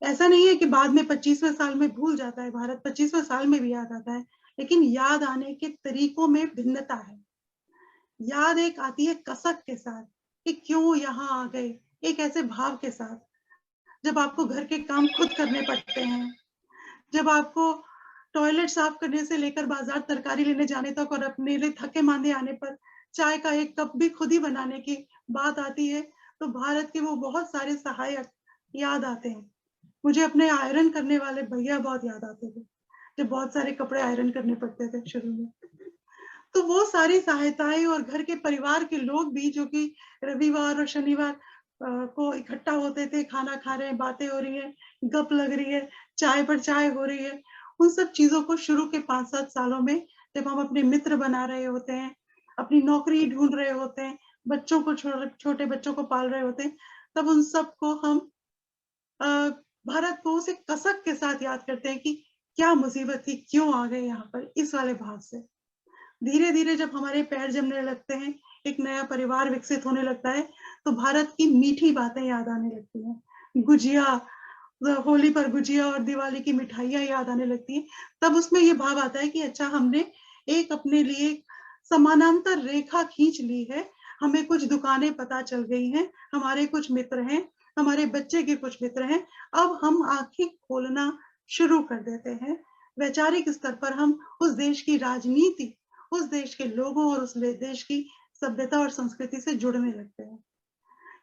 Speaker 7: ऐसा नहीं है कि बाद में 25वें साल में भूल जाता है भारत, 25वें साल में भी याद आता है, लेकिन याद आने के तरीकों में भिन्नता है। याद एक आती है कसक के साथ कि क्यों यहाँ आ गए, एक ऐसे भाव के साथ। जब आपको घर के काम खुद करने पड़ते हैं, जब आपको टॉयलेट साफ करने से लेकर बाजार तरकारी लेने जाने तक, और अपने लिए थके मांदे आने पर चाय का एक कप भी खुद ही बनाने की बात आती है तो भारत के वो बहुत सारे सहायक याद आते हैं। मुझे अपने आयरन करने वाले भैया बहुत याद आते थे, जब बहुत सारे कपड़े आयरन करने पड़ते थे शुरू में। तो वो सारी सहायताएं और घर के परिवार के लोग भी जो कि रविवार और शनिवार को इकट्ठा होते थे, खाना खा रहे हैं, बातें हो रही है, गप लग रही है, चाय पर चाय हो रही है, उन सब चीजों को शुरू के 5-7 सालों में जब हम अपने मित्र बना रहे होते हैं, अपनी नौकरी ढूंढ रहे होते हैं, बच्चों को छोटे बच्चों को पाल रहे होते हैं, तब उन सबको हम भारत को उसे कसक के साथ याद करते हैं कि क्या मुसीबत थी, क्यों आ गए यहाँ पर, इस वाले भाव से। धीरे धीरे जब हमारे पैर जमने लगते हैं, एक नया परिवार विकसित होने लगता है, तो भारत की मीठी बातें याद आने लगती हैं। गुजिया, होली पर गुजिया और दिवाली की मिठाइयाँ याद आने लगती हैं। तब उसमें ये भाव आता है कि अच्छा, हमने एक अपने लिए समानांतर रेखा खींच ली है, हमें कुछ दुकानें पता चल गई हैं, हमारे कुछ मित्र हैं, हमारे बच्चे के कुछ मित्र हैं, अब हम आंखें खोलना शुरू कर देते हैं। वैचारिक स्तर पर हम उस देश की राजनीति, उस देश के लोगों और उस देश की सभ्यता और संस्कृति से जुड़ने लगते हैं।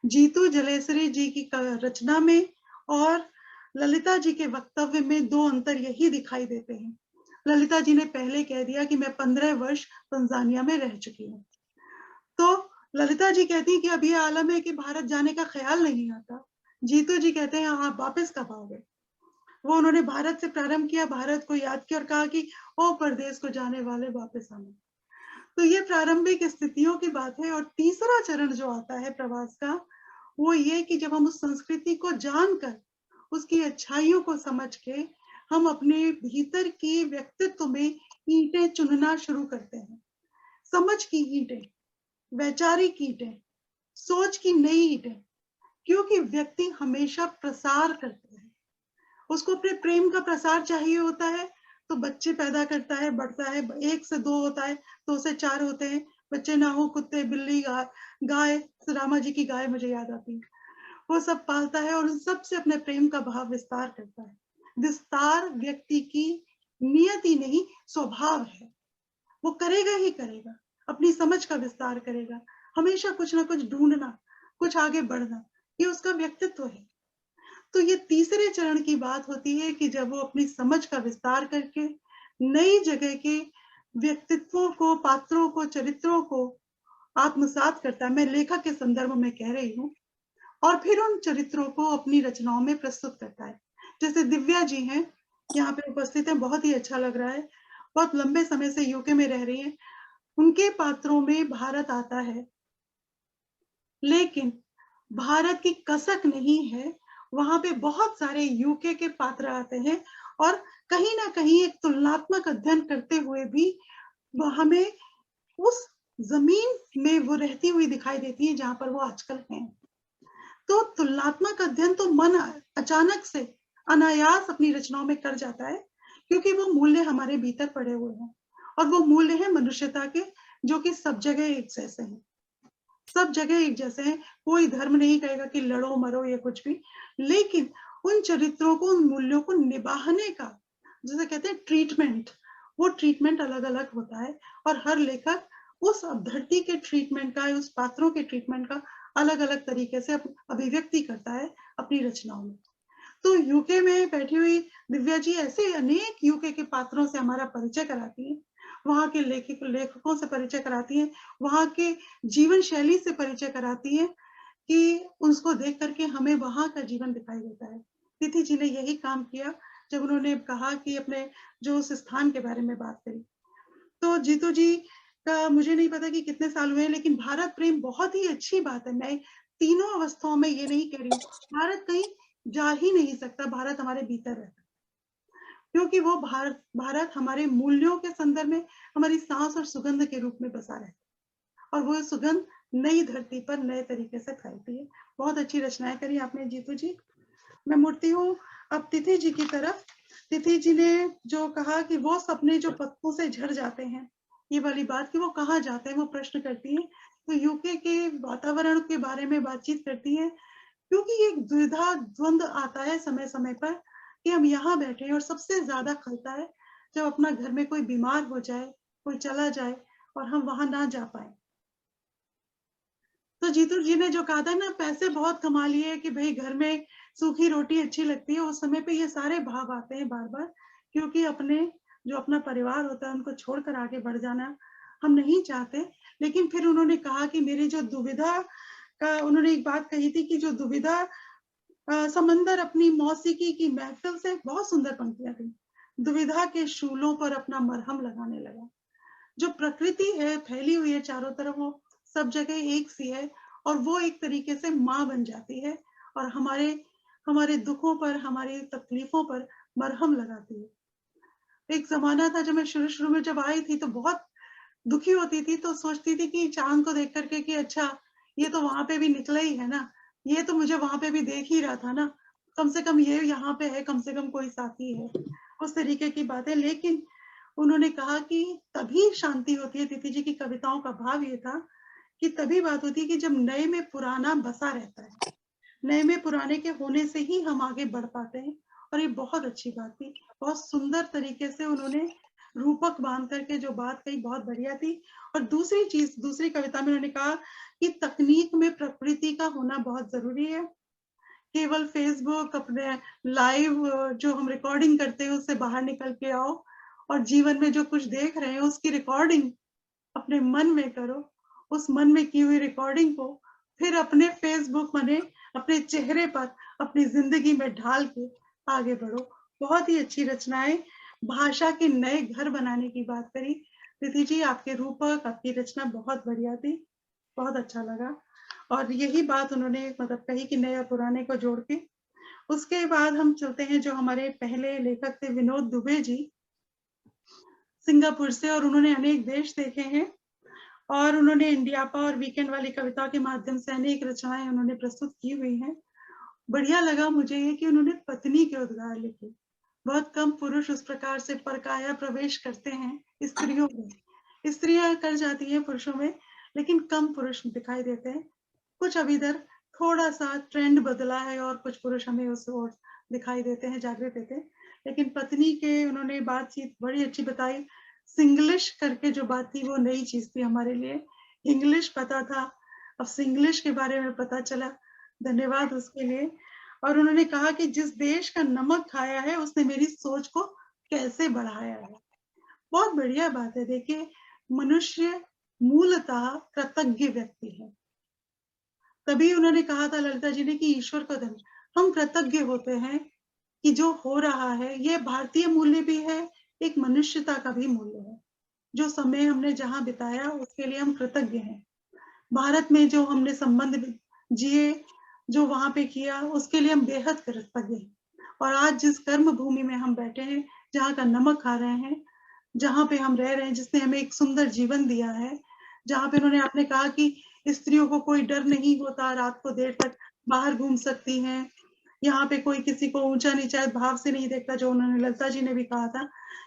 Speaker 7: जीतू जलेसरी जी की रचना में और ललिता जी के वक्तव्य में दो अंतर यही दिखाई देते हैं। ललिता जी ने पहले कह दिया कि मैं 15 वर्ष तंजानिया में रह चुकी हूँ, तो ललिता जी कहती हैं कि अब ये आलम है कि भारत जाने का ख्याल नहीं आता। जीतू जी कहते हैं आप वापस कब आओगे। वो उन्होंने भारत से प्रारंभ किया, भारत को याद किया और कहा कि ओ परदेश को जाने वाले वापस आना। तो ये प्रारंभिक स्थितियों की बात है। और तीसरा चरण जो आता है प्रवास का, वो ये कि जब हम उस संस्कृति को जानकर, उसकी अच्छाइयों को समझ के हम अपने भीतर की व्यक्तित्व में ईंटें चुनना शुरू करते हैं। समझ की ईंटें, वैचारिक ईंटें, सोच की नई ईंटें, क्योंकि व्यक्ति हमेशा प्रसार करता है। उसको अपने प्रेम का प्रसार चाहिए होता है तो बच्चे पैदा करता है, बढ़ता है, 1 से 2 होता है, 2 से 4 होते हैं, बच्चे ना हो, कुत्ते, बिल्ली, गाय, रामा जी की गाय मुझे याद आती है, वो सब पालता है और सबसे अपने प्रेम का भाव विस्तार करता है। विस्तार व्यक्ति की नियति नहीं, स्वभाव है। वो करेगा ही करेगा, अपनी समझ का विस्तार करेगा, हमेशा कुछ ना कुछ ढूंढना, कुछ आगे बढ़ना, ये उसका व्यक्तित्व है। तो ये तीसरे चरण की बात होती है कि जब वो अपनी समझ का विस्तार करके नई जगह के व्यक्तित्वों को, पात्रों को, चरित्रों को आत्मसात करता है, मैं लेखक के संदर्भ में कह रही हूँ, और फिर उन चरित्रों को अपनी रचनाओं में प्रस्तुत करता है। जैसे दिव्या जी हैं, यहाँ पे उपस्थित हैं, बहुत ही अच्छा लग रहा है, बहुत लंबे समय से यूके में रह रही हैं। उनके पात्रों में भारत आता है, लेकिन भारत की कसक नहीं है, वहां पे बहुत सारे यूके के पात्र आते हैं और कहीं ना कहीं एक तुलनात्मक अध्ययन करते हुए भी हमें उस जमीन में वो रहती हुई दिखाई देती है जहां पर वो आजकल हैं। तो तुलनात्मक अध्ययन तो मन अचानक से अनायास अपनी रचनाओं में कर जाता है, क्योंकि वो मूल्य हमारे भीतर पड़े हुए हैं और वो मूल्य है मनुष्यता के, जो कि सब जगह एक जैसे हैं, सब जगह एक जैसे हैं। कोई धर्म नहीं कहेगा कि लड़ो मरो या कुछ भी, लेकिन उन चरित्रों को, उन मूल्यों को निभाने का, जैसे कहते हैं ट्रीटमेंट, वो ट्रीटमेंट अलग अलग होता है और हर लेखक उस धरती के ट्रीटमेंट का, उस पात्रों के ट्रीटमेंट का अलग अलग तरीके से अभिव्यक्ति करता है अपनी रचनाओं में। तो यूके में बैठी हुई दिव्या जी ऐसे अनेक यूके के पात्रों से हमारा परिचय कराती है, वहां के लेखकों से परिचय कराती है, वहां के जीवन शैली से परिचय कराती है, कि उसको देख करके हमें वहां का जीवन दिखाई देता है। तिथि जी ने यही काम किया जब उन्होंने कहा कि अपने जो उस स्थान के बारे में बात करी। तो जीतू जी का मुझे नहीं पता कि कितने साल हुए, लेकिन भारत प्रेम बहुत ही अच्छी बात है। मैं तीनों अवस्थाओं में ये नहीं कह रही हूँ, भारत कहीं जा ही नहीं सकता, भारत हमारे भीतर रहता, क्योंकि वो भारत हमारे मूल्यों के संदर्भ में हमारी सांस और सुगंध के रूप में बसा रहता, और वो सुगंध नई धरती पर नए तरीके से फैलती है। बहुत अच्छी रचनाएं करी आपने जीतू जी। मैं मुड़ती हूँ अब तिथि जी की तरफ। तिथि जी ने जो कहा कि वो सपने जो पत्तों से झड़ जाते हैं, ये वाली बात कि वो कहाँ जाते हैं, वो प्रश्न करती है। तो यूके के वातावरण के बारे में बातचीत करती है, क्योंकि एक द्विधा द्वंद आता है समय समय पर कि हम यहाँ बैठे हैं, और सबसे ज्यादा खलता है जब अपना घर में कोई बीमार हो जाए, कोई चला जाए और हम वहां ना जा पाए। तो जीतू जी ने जो कहा था ना, पैसे बहुत कमा लिए कि भाई घर में सूखी रोटी अच्छी लगती है, उस समय पे ये सारे भाव आते हैं बार बार, क्योंकि अपना परिवार होता है उनको छोड़कर आगे बढ़ जाना हम नहीं चाहते। लेकिन फिर उन्होंने कहा कि मेरी जो दुविधा का, उन्होंने एक बात कही थी कि जो दुविधा समंदर अपनी मौसीकी की महफिल से, बहुत सुंदर पंक्तियां थी, दुविधा के शूलों पर अपना मरहम लगाने लगा। जो प्रकृति है फैली हुई है चारों तरफ, वो सब जगह एक सी है और वो एक तरीके से माँ बन जाती है और हमारे दुखों पर, हमारी तकलीफों पर मरहम लगाती है। एक जमाना था जब मैं शुरू में जब आई थी तो बहुत दुखी होती थी, तो सोचती थी कि चांद को देख करके कि अच्छा ये तो वहां पे भी निकला ही है ना, ये तो मुझे वहां पे भी देख ही रहा था ना, कम से कम ये यहाँ पे है, कम से कम कोई साथी है, उस तरीके की बातें। लेकिन उन्होंने कहा कि तभी शांति होती है। तिथि जी की कविताओं का भाव ये था कि तभी बात होती है कि जब नए में पुराना बसा रहता है, नए में पुराने के होने से ही हम आगे बढ़ पाते हैं। और ये बहुत अच्छी बात थी, बहुत सुंदर तरीके से उन्होंने रूपक बांध करके जो बात कही, बहुत बढ़िया थी। और दूसरी कविता में उन्होंने कहा कि तकनीक में प्रकृति का होना बहुत जरूरी है। केवल फेसबुक, अपने लाइव जो हम रिकॉर्डिंग करते हैं उससे बाहर निकल के आओ और जीवन में जो कुछ देख रहे हैं उसकी रिकॉर्डिंग अपने मन में करो। उस मन में की हुई रिकॉर्डिंग को फिर अपने फेसबुक माने अपने चेहरे पर, अपनी जिंदगी में ढाल के आगे बढ़ो। बहुत ही अच्छी रचनाएं, भाषा के नए घर बनाने की बात करी तिथि जी। आपके रूपक, आपकी रचना बहुत बढ़िया थी, बहुत अच्छा लगा। और यही बात उन्होंने मतलब कही कि नए और पुराने को जोड़ के। उसके बाद हम चलते हैं जो हमारे पहले लेखक थे विनोद दुबे जी, सिंगापुर से, और उन्होंने अनेक देश देखे हैं और उन्होंने इंडियापा और वीकेंड वाली कविता के माध्यम से अनेक रचनाएं उन्होंने प्रस्तुत की हुई हैं। बढ़िया लगा मुझे ये कि उन्होंने पत्नी के उद्गार लिखे। बहुत कम पुरुष उस प्रकार से परकाया प्रवेश करते हैं स्त्रियों में। स्त्रियां कर जाती हैं पुरुषों में, लेकिन कम पुरुष दिखाई देते हैं। कुछ अब इधर थोड़ा सा ट्रेंड बदला है और कुछ पुरुष हमें उस ओर दिखाई देते हैं, जागृत देते हैं। लेकिन पत्नी के उन्होंने बातचीत बड़ी अच्छी बताई। सिंग्लिश करके जो बात थी वो नई चीज थी हमारे लिए। इंग्लिश पता था, अब सिंग्लिश के बारे में पता चला, धन्यवाद उसके लिए। और उन्होंने कहा कि जिस देश का नमक खाया है उसने मेरी सोच को कैसे बढ़ाया है। बहुत बढ़िया बात है। देखिए, मनुष्य मूलतः कृतज्ञ व्यक्ति है। तभी उन्होंने कहा था ललिता जी ने कि ईश्वर का धन, हम कृतज्ञ होते हैं कि जो हो रहा है ये भारतीय मूल्य भी है, एक मनुष्यता का भी मूल्य है। जो समय हमने जहां बिताया उसके लिए हम कृतज्ञ हैं। भारत में जो हमने संबंध जिए, जो वहां पे किया, उसके लिए हम बेहद कृतज्ञ हैं। और आज जिस कर्म भूमि में हम बैठे हैं, जहाँ का नमक खा रहे हैं, जहाँ पे हम रह रहे हैं, जिसने हमें एक सुंदर जीवन दिया है, जहाँ पे उन्होंने आपने कहा कि स्त्रियों को कोई डर नहीं होता, रात को देर तक बाहर घूम सकती हैं, यहाँ पे कोई किसी को ऊंचा नीचा भाव से नहीं देखता। जो उन्होंने ललिता जी ने भी कहा था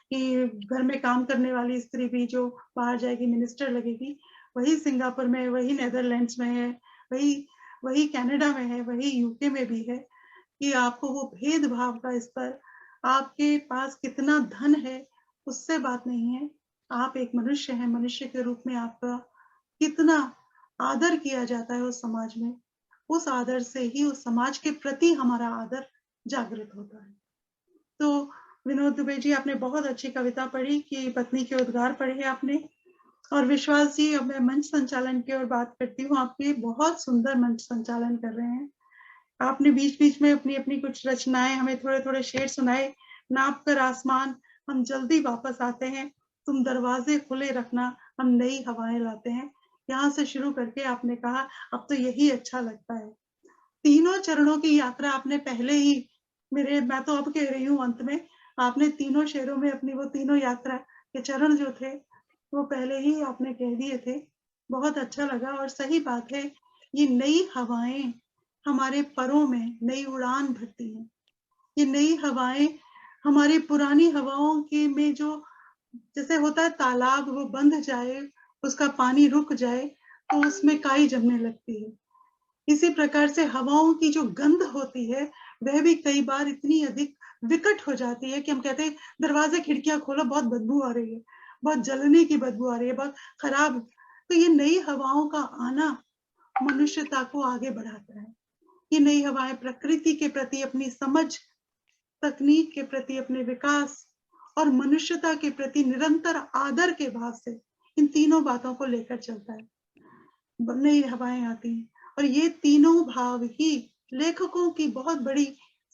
Speaker 7: कि घर में काम करने वाली स्त्री भी जो बाहर जाएगी मिनिस्टर लगेगी, वही सिंगापुर में, वही नेदरलैंड्स में है, वही कनाडा में है, वही यूके में भी है। कि आपको वो भेदभाव का स्तर, आपके पास कितना धन है उससे बात नहीं है, आप एक मनुष्य हैं, मनुष्य के रूप में आपका कितना आदर किया जाता है उस समाज में, उस आदर से ही उस समाज के प्रति हमारा आदर जागृत होता है। तो विनोद दुबे जी, आपने बहुत अच्छी कविता पढ़ी कि पत्नी के उद्गार पढ़े आपने। और विश्वास जी, अब मैं मंच संचालन की ओर बात करती हूँ। आपके बहुत सुंदर मंच संचालन कर रहे हैं। आपने बीच बीच में अपनी अपनी कुछ रचनाएं हमें थोड़े थोड़े शेर सुनाए। नाप कर आसमान, हम जल्दी वापस आते हैं, तुम दरवाजे खुले रखना, हम नई हवाएं लाते हैं। यहाँ से शुरू करके आपने कहा अब तो यही अच्छा लगता है। तीनों चरणों की यात्रा आपने पहले ही मैं तो अब कह रही हूँ अंत में, आपने तीनों शेरों में अपनी वो तीनों यात्रा के चरण जो थे वो पहले ही आपने कह दिए थे। बहुत अच्छा लगा। और सही बात है, ये नई हवाएं हमारे परों में नई उड़ान भरती हैं। ये नई हवाएं हमारी पुरानी हवाओं के में जो जैसे होता है तालाब, वो बंध जाए, उसका पानी रुक जाए तो उसमें काई जमने लगती है। इसी प्रकार से हवाओं की जो गंध होती है वह भी कई बार इतनी अधिक विकट हो जाती है कि हम कहते हैं दरवाजे खिड़कियां खोलो, बहुत बदबू आ रही है, बहुत जलने की बदबू आ रही है, बहुत खराब। तो ये नई हवाओं का आना मनुष्यता को आगे बढ़ाता है। ये नई हवाएं प्रकृति के प्रति अपनी समझ, तकनीक के प्रति अपने विकास और मनुष्यता के प्रति निरंतर आदर के भाव से इन तीनों बातों को लेकर चलता है। नई हवाएं आती हैं और ये तीनों भाव ही लेखकों की बहुत बड़ी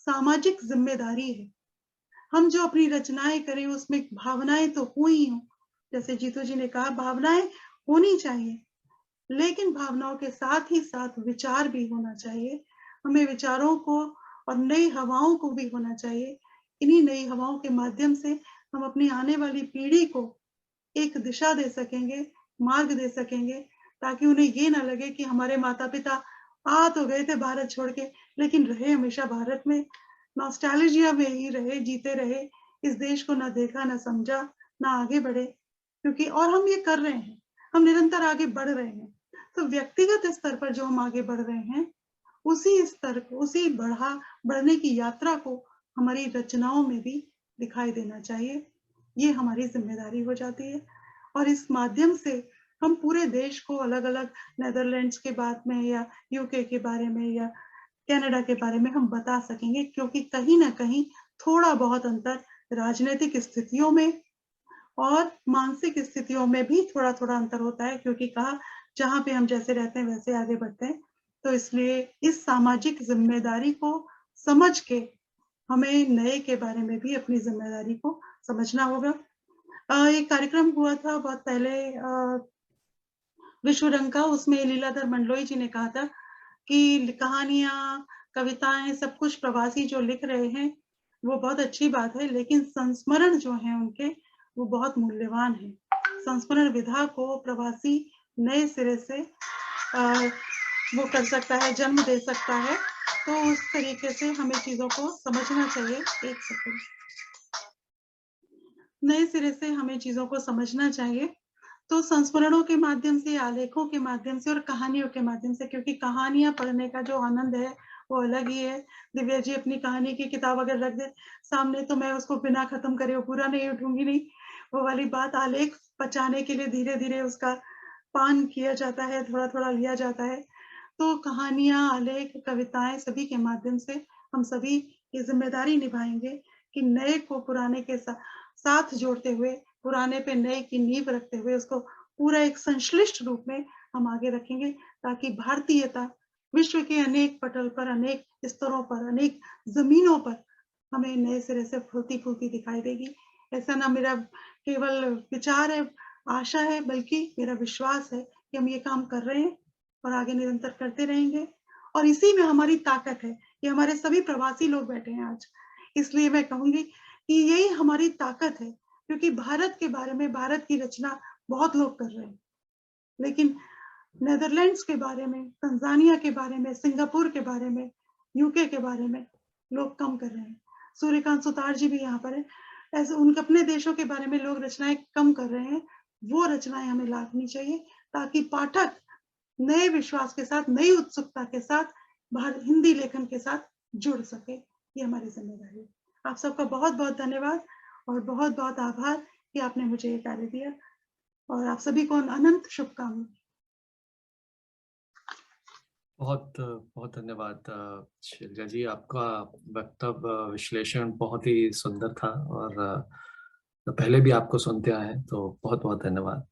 Speaker 7: सामाजिक जिम्मेदारी है। हम जो अपनी रचनाएं करें उसमें भावनाएं तो हुई हों, जैसे जीतू जी ने कहा भावनाएं होनी चाहिए, लेकिन भावनाओं के साथ ही साथ विचार भी होना चाहिए। हमें विचारों को और नई हवाओं को भी होना चाहिए। इन्हीं नई हवाओं के माध्यम से हम अपनी आने वाली पीढ़ी को एक दिशा दे सकेंगे, मार्ग दे सकेंगे, ताकि उन्हें ये ना लगे कि हमारे माता पिता आ तो गए थे भारत छोड़ के, लेकिन रहे हमेशा भारत में, नॉस्टैल्जिया में ही रहे, जीते रहे, इस देश को ना देखा, ना समझा, ना आगे बढ़े। क्योंकि और हम ये कर रहे हैं, हम निरंतर आगे बढ़ रहे हैं। तो व्यक्तिगत स्तर पर जो हम आगे बढ़ रहे हैं, उसी स्तर को, उसी बढ़ने की यात्रा को हमारी रचनाओं में भी दिखाई देना चाहिए। ये हमारी जिम्मेदारी हो जाती है और इस माध्यम से हम पूरे देश को अलग अलग नेदरलैंड्स के बारे में या यूके के बारे में या कनाडा के बारे में हम बता सकेंगे, क्योंकि कहीं ना कहीं थोड़ा बहुत अंतर राजनीतिक स्थितियों में और मानसिक स्थितियों में भी थोड़ा थोड़ा अंतर होता है, क्योंकि कहा जहाँ पे हम जैसे रहते हैं वैसे आगे बढ़ते हैं। तो इसलिए इस सामाजिक जिम्मेदारी को समझ के हमें नए के बारे में भी अपनी जिम्मेदारी को समझना होगा। एक कार्यक्रम हुआ था बहुत पहले विश्व रंग का, उसमें लीलाधर मंडलोई जी ने कहा था कि कहानियां, कविताएं, सब कुछ प्रवासी जो लिख रहे हैं वो बहुत अच्छी बात है, लेकिन संस्मरण जो है उनके वो बहुत मूल्यवान है। संस्मरण विधा को प्रवासी नए सिरे से वो कर सकता है, जन्म दे सकता है। तो उस तरीके से हमें चीजों को समझना चाहिए। एक सेकंड, नए सिरे से हमें चीजों को समझना चाहिए। तो संस्मरणों के माध्यम से, आलेखों के माध्यम से और कहानियों के माध्यम से, क्योंकि कहानियां पढ़ने का जो आनंद है वो अलग ही है। दिव्या जी अपनी कहानी की किताब अगर रख दे सामने तो मैं उसको बिना खत्म करे वो पूरा नहीं उठूंगी, नहीं वो वाली बात। आलेख पचाने के लिए धीरे धीरे उसका पान किया जाता है, थोड़ा थोड़ा लिया जाता है। तो कहानियां, आलेख, कविताएं सभी के माध्यम से हम सभी ये जिम्मेदारी निभाएंगे कि नए को पुराने के साथ जोड़ते हुए, पुराने पे नए की नींव रखते हुए उसको पूरा एक संश्लिष्ट रूप में हम आगे रखेंगे, ताकि भारतीयता विश्व के अनेक पटल पर, अनेक स्तरों पर, अनेक जमीनों पर हमें नए सिरे से फूलती फूलती दिखाई देगी। ऐसा ना मेरा केवल विचार है, आशा है, बल्कि मेरा विश्वास है कि हम ये काम कर रहे हैं और आगे निरंतर करते रहेंगे। और इसी में हमारी ताकत है। ये हमारे सभी प्रवासी लोग बैठे हैं आज, इसलिए मैं कहूंगी कि यही हमारी ताकत है, क्योंकि भारत के बारे में, भारत की रचना बहुत लोग कर रहे हैं, लेकिन नेदरलैंड्स के बारे में, तंजानिया के बारे में, सिंगापुर के बारे में, यूके के बारे में लोग कम कर रहे हैं। सूर्यकांत सुतार जी भी यहाँ पर है। ऐसे उनके अपने देशों के बारे में लोग रचनाएं कम कर रहे हैं। वो रचनाएं हमें लानी चाहिए, ताकि पाठक नए विश्वास के साथ, नई उत्सुकता के साथ हिंदी लेखन के साथ जुड़ सके। ये हमारी जिम्मेदारी है। आप सबका बहुत बहुत धन्यवाद और बहुत बहुत आभार कि आपने मुझे ये कार्य दिया, और आप सभी को अनंत शुभकामनाएं। तो
Speaker 3: बहुत धन्यवाद शैलजा जी, आपका वक्तव्य, विश्लेषण बहुत ही सुंदर था और पहले भी आपको सुनते आए हैं, तो बहुत बहुत धन्यवाद।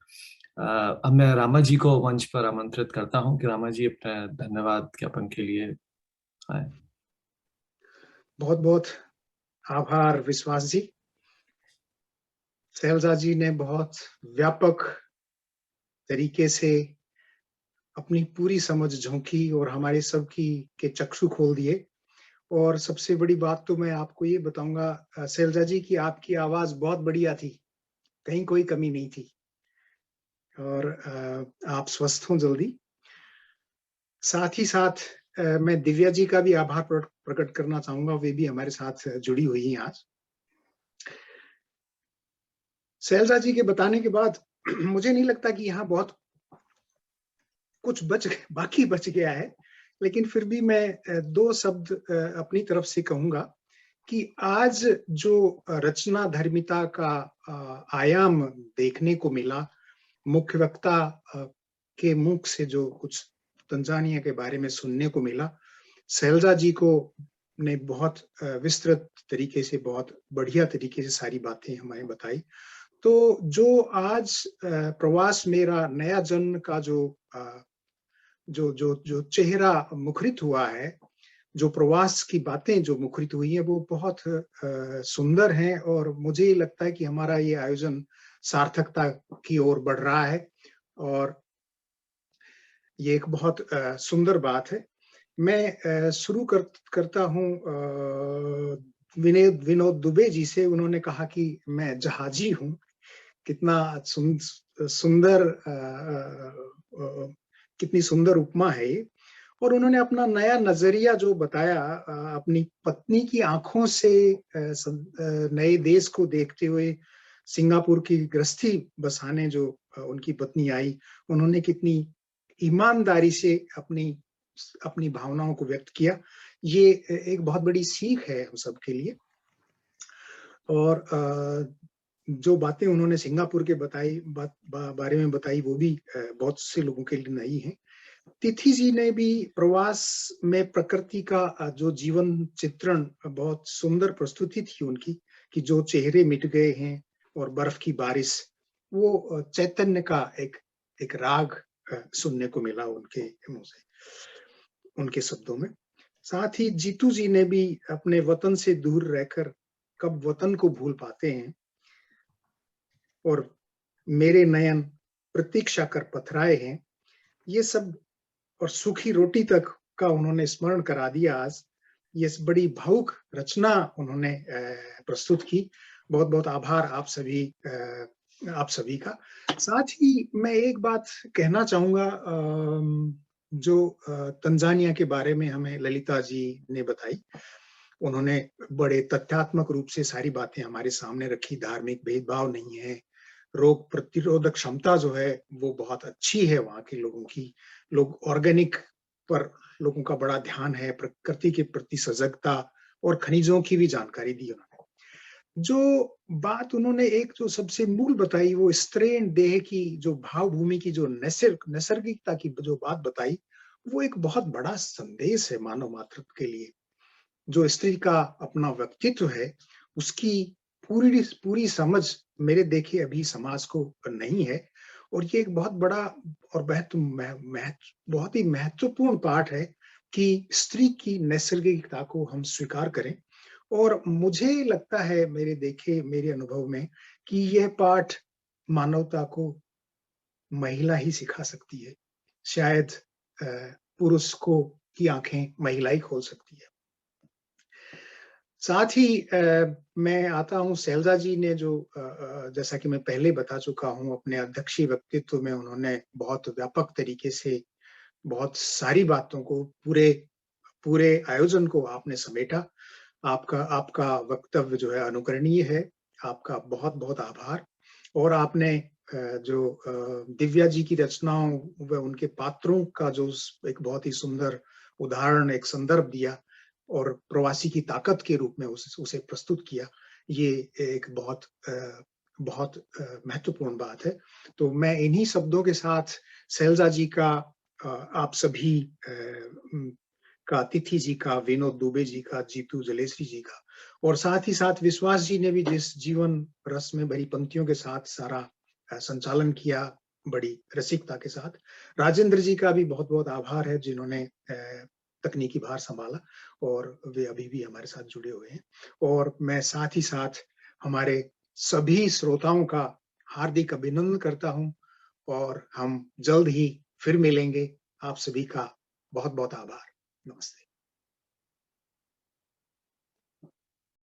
Speaker 3: अब मैं रामा जी को मंच पर आमंत्रित करता हूं कि रामा जी अपने धन्यवाद ज्ञापन के लिए आए।
Speaker 1: बहुत बहुत आभार विश्वास जी। शैलजा जी ने बहुत व्यापक तरीके से अपनी पूरी समझ झोंकी और हमारे सबकी के चक्षु खोल दिए। और सबसे बड़ी बात तो मैं आपको ये बताऊंगा शैलजा जी की आपकी आवाज बहुत बढ़िया थी, कहीं कोई कमी नहीं थी, और आप स्वस्थ हों जल्दी। साथ ही साथ मैं दिव्या जी का भी आभार प्रकट करना चाहूंगा, वे भी हमारे साथ जुड़ी हुई हैं आज। शैलजा जी के बताने के बाद मुझे नहीं लगता कि यहाँ बहुत कुछ बाकी बच गया है, लेकिन फिर भी मैं दो शब्द अपनी तरफ से कहूंगा कि आज जो रचना धर्मिता का आयाम देखने को मिला, मुख्य वक्ता के मुख से जो कुछ तंजानिया के बारे में सुनने को मिला, शैलजा जी को ने बहुत विस्तृत तरीके से, बहुत बढ़िया तरीके से सारी बातें हमें बताई। तो जो आज प्रवास मेरा नया जन्म का जो चेहरा मुखरित हुआ है, जो प्रवास की बातें जो मुखरित हुई है, वो बहुत सुंदर हैं और मुझे लगता है कि हमारा ये आयोजन सार्थकता की ओर बढ़ रहा है और ये एक बहुत सुंदर बात है। मैं शुरू करता हूँ विनोद दुबे जी से। उन्होंने कहा कि मैं जहाजी हूँ। कितना सुंदर कितनी सुंदर उपमा है ये। और उन्होंने अपना नया नजरिया जो बताया, अपनी पत्नी की आंखों से नए देश को देखते हुए सिंगापुर की गृहस्थी बसाने जो उनकी पत्नी आई, उन्होंने कितनी ईमानदारी से अपनी भावनाओं को व्यक्त किया। ये एक बहुत बड़ी सीख है हम सब के लिए। और जो बातें उन्होंने सिंगापुर के बारे में बताई, वो भी बहुत से लोगों के लिए नई है। तिथि जी ने भी प्रवास में प्रकृति का जो जीवन चित्रण, बहुत सुंदर प्रस्तुति थी उनकी, कि जो चेहरे मिट गए हैं और बर्फ की बारिश, वो चैतन्य का एक राग सुनने को मिला उनके मुंह से, उनके शब्दों में। साथ ही जीतू जी ने भी अपने वतन से दूर रहकर कब वतन को भूल पाते हैं, और मेरे नयन प्रतीक्षा कर पथराए हैं, ये सब, और सूखी रोटी तक का उन्होंने स्मरण करा दिया आज। ये बड़ी भावुक रचना उन्होंने प्रस्तुत की। बहुत बहुत आभार आप सभी का। साथ ही मैं एक बात कहना चाहूंगा, जो तंजानिया के बारे में हमें ललिता जी ने बताई, उन्होंने बड़े तथ्यात्मक रूप से सारी बातें हमारे सामने रखी। धार्मिक भेदभाव नहीं है, रोग प्रतिरोधक क्षमता जो है वो बहुत अच्छी है वहाँ के लोगों की, लोग ऑर्गेनिक पर लोगों का बड़ा ध्यान है, प्रकृति के प्रति सजगता, और खनिजों की भी जानकारी दी उन्होंने। जो बात उन्होंने एक जो सबसे मूल बताई, वो स्त्रीण देह की जो भावभूमि की जो नैसर्गिकता की जो बात बताई, वो एक बहुत बड़ा संदेश है मानव मात्र के लिए। जो स्त्री का अपना व्यक्तित्व है, उसकी पूरी समझ मेरे देखे अभी समाज को नहीं है, और ये एक बहुत बड़ा और बहुत ही महत्वपूर्ण पाठ है कि स्त्री की नैसर्गिकता को हम स्वीकार करें। और मुझे लगता है, मेरे अनुभव में, कि यह पाठ मानवता को महिला ही सिखा सकती है। शायद पुरुष को की आंखें महिला ही खोल सकती है। साथ ही मैं आता हूँ, शैलजा जी ने जो जैसा कि मैं पहले बता चुका हूँ, अपने अध्यक्षीय व्यक्तित्व में उन्होंने बहुत व्यापक तरीके से बहुत सारी बातों को, पूरे आयोजन को आपने समेटा। आपका वक्तव्य जो है अनुकरणीय है। आपका बहुत बहुत आभार। और आपने जो दिव्या जी की रचनाओं व उनके पात्रों का जो एक बहुत ही सुंदर उदाहरण, एक संदर्भ दिया और प्रवासी की ताकत के रूप में उसे प्रस्तुत किया, ये एक बहुत महत्वपूर्ण बात है। तो मैं इन्हीं शब्दों के साथ शैलजा जी का, आप सभी का, तिथि जी का, विनोद दुबे जी का, जीतू जलेश्री जी का, और साथ ही साथ विश्वास जी ने भी जिस जीवन रस में भरी पंक्तियों के साथ सारा संचालन किया, बड़ी रसिकता के साथ। राजेंद्र जी का भी बहुत बहुत आभार है, जिन्होंने तकनीकी भार संभाला, और वे अभी भी हमारे साथ जुड़े हुए हैं। और मैं साथ ही साथ हमारे सभी श्रोताओं का हार्दिक अभिनंदन करता हूं, और हम जल्द ही फिर मिलेंगे। आप सभी का बहुत बहुत आभार। नमस्ते।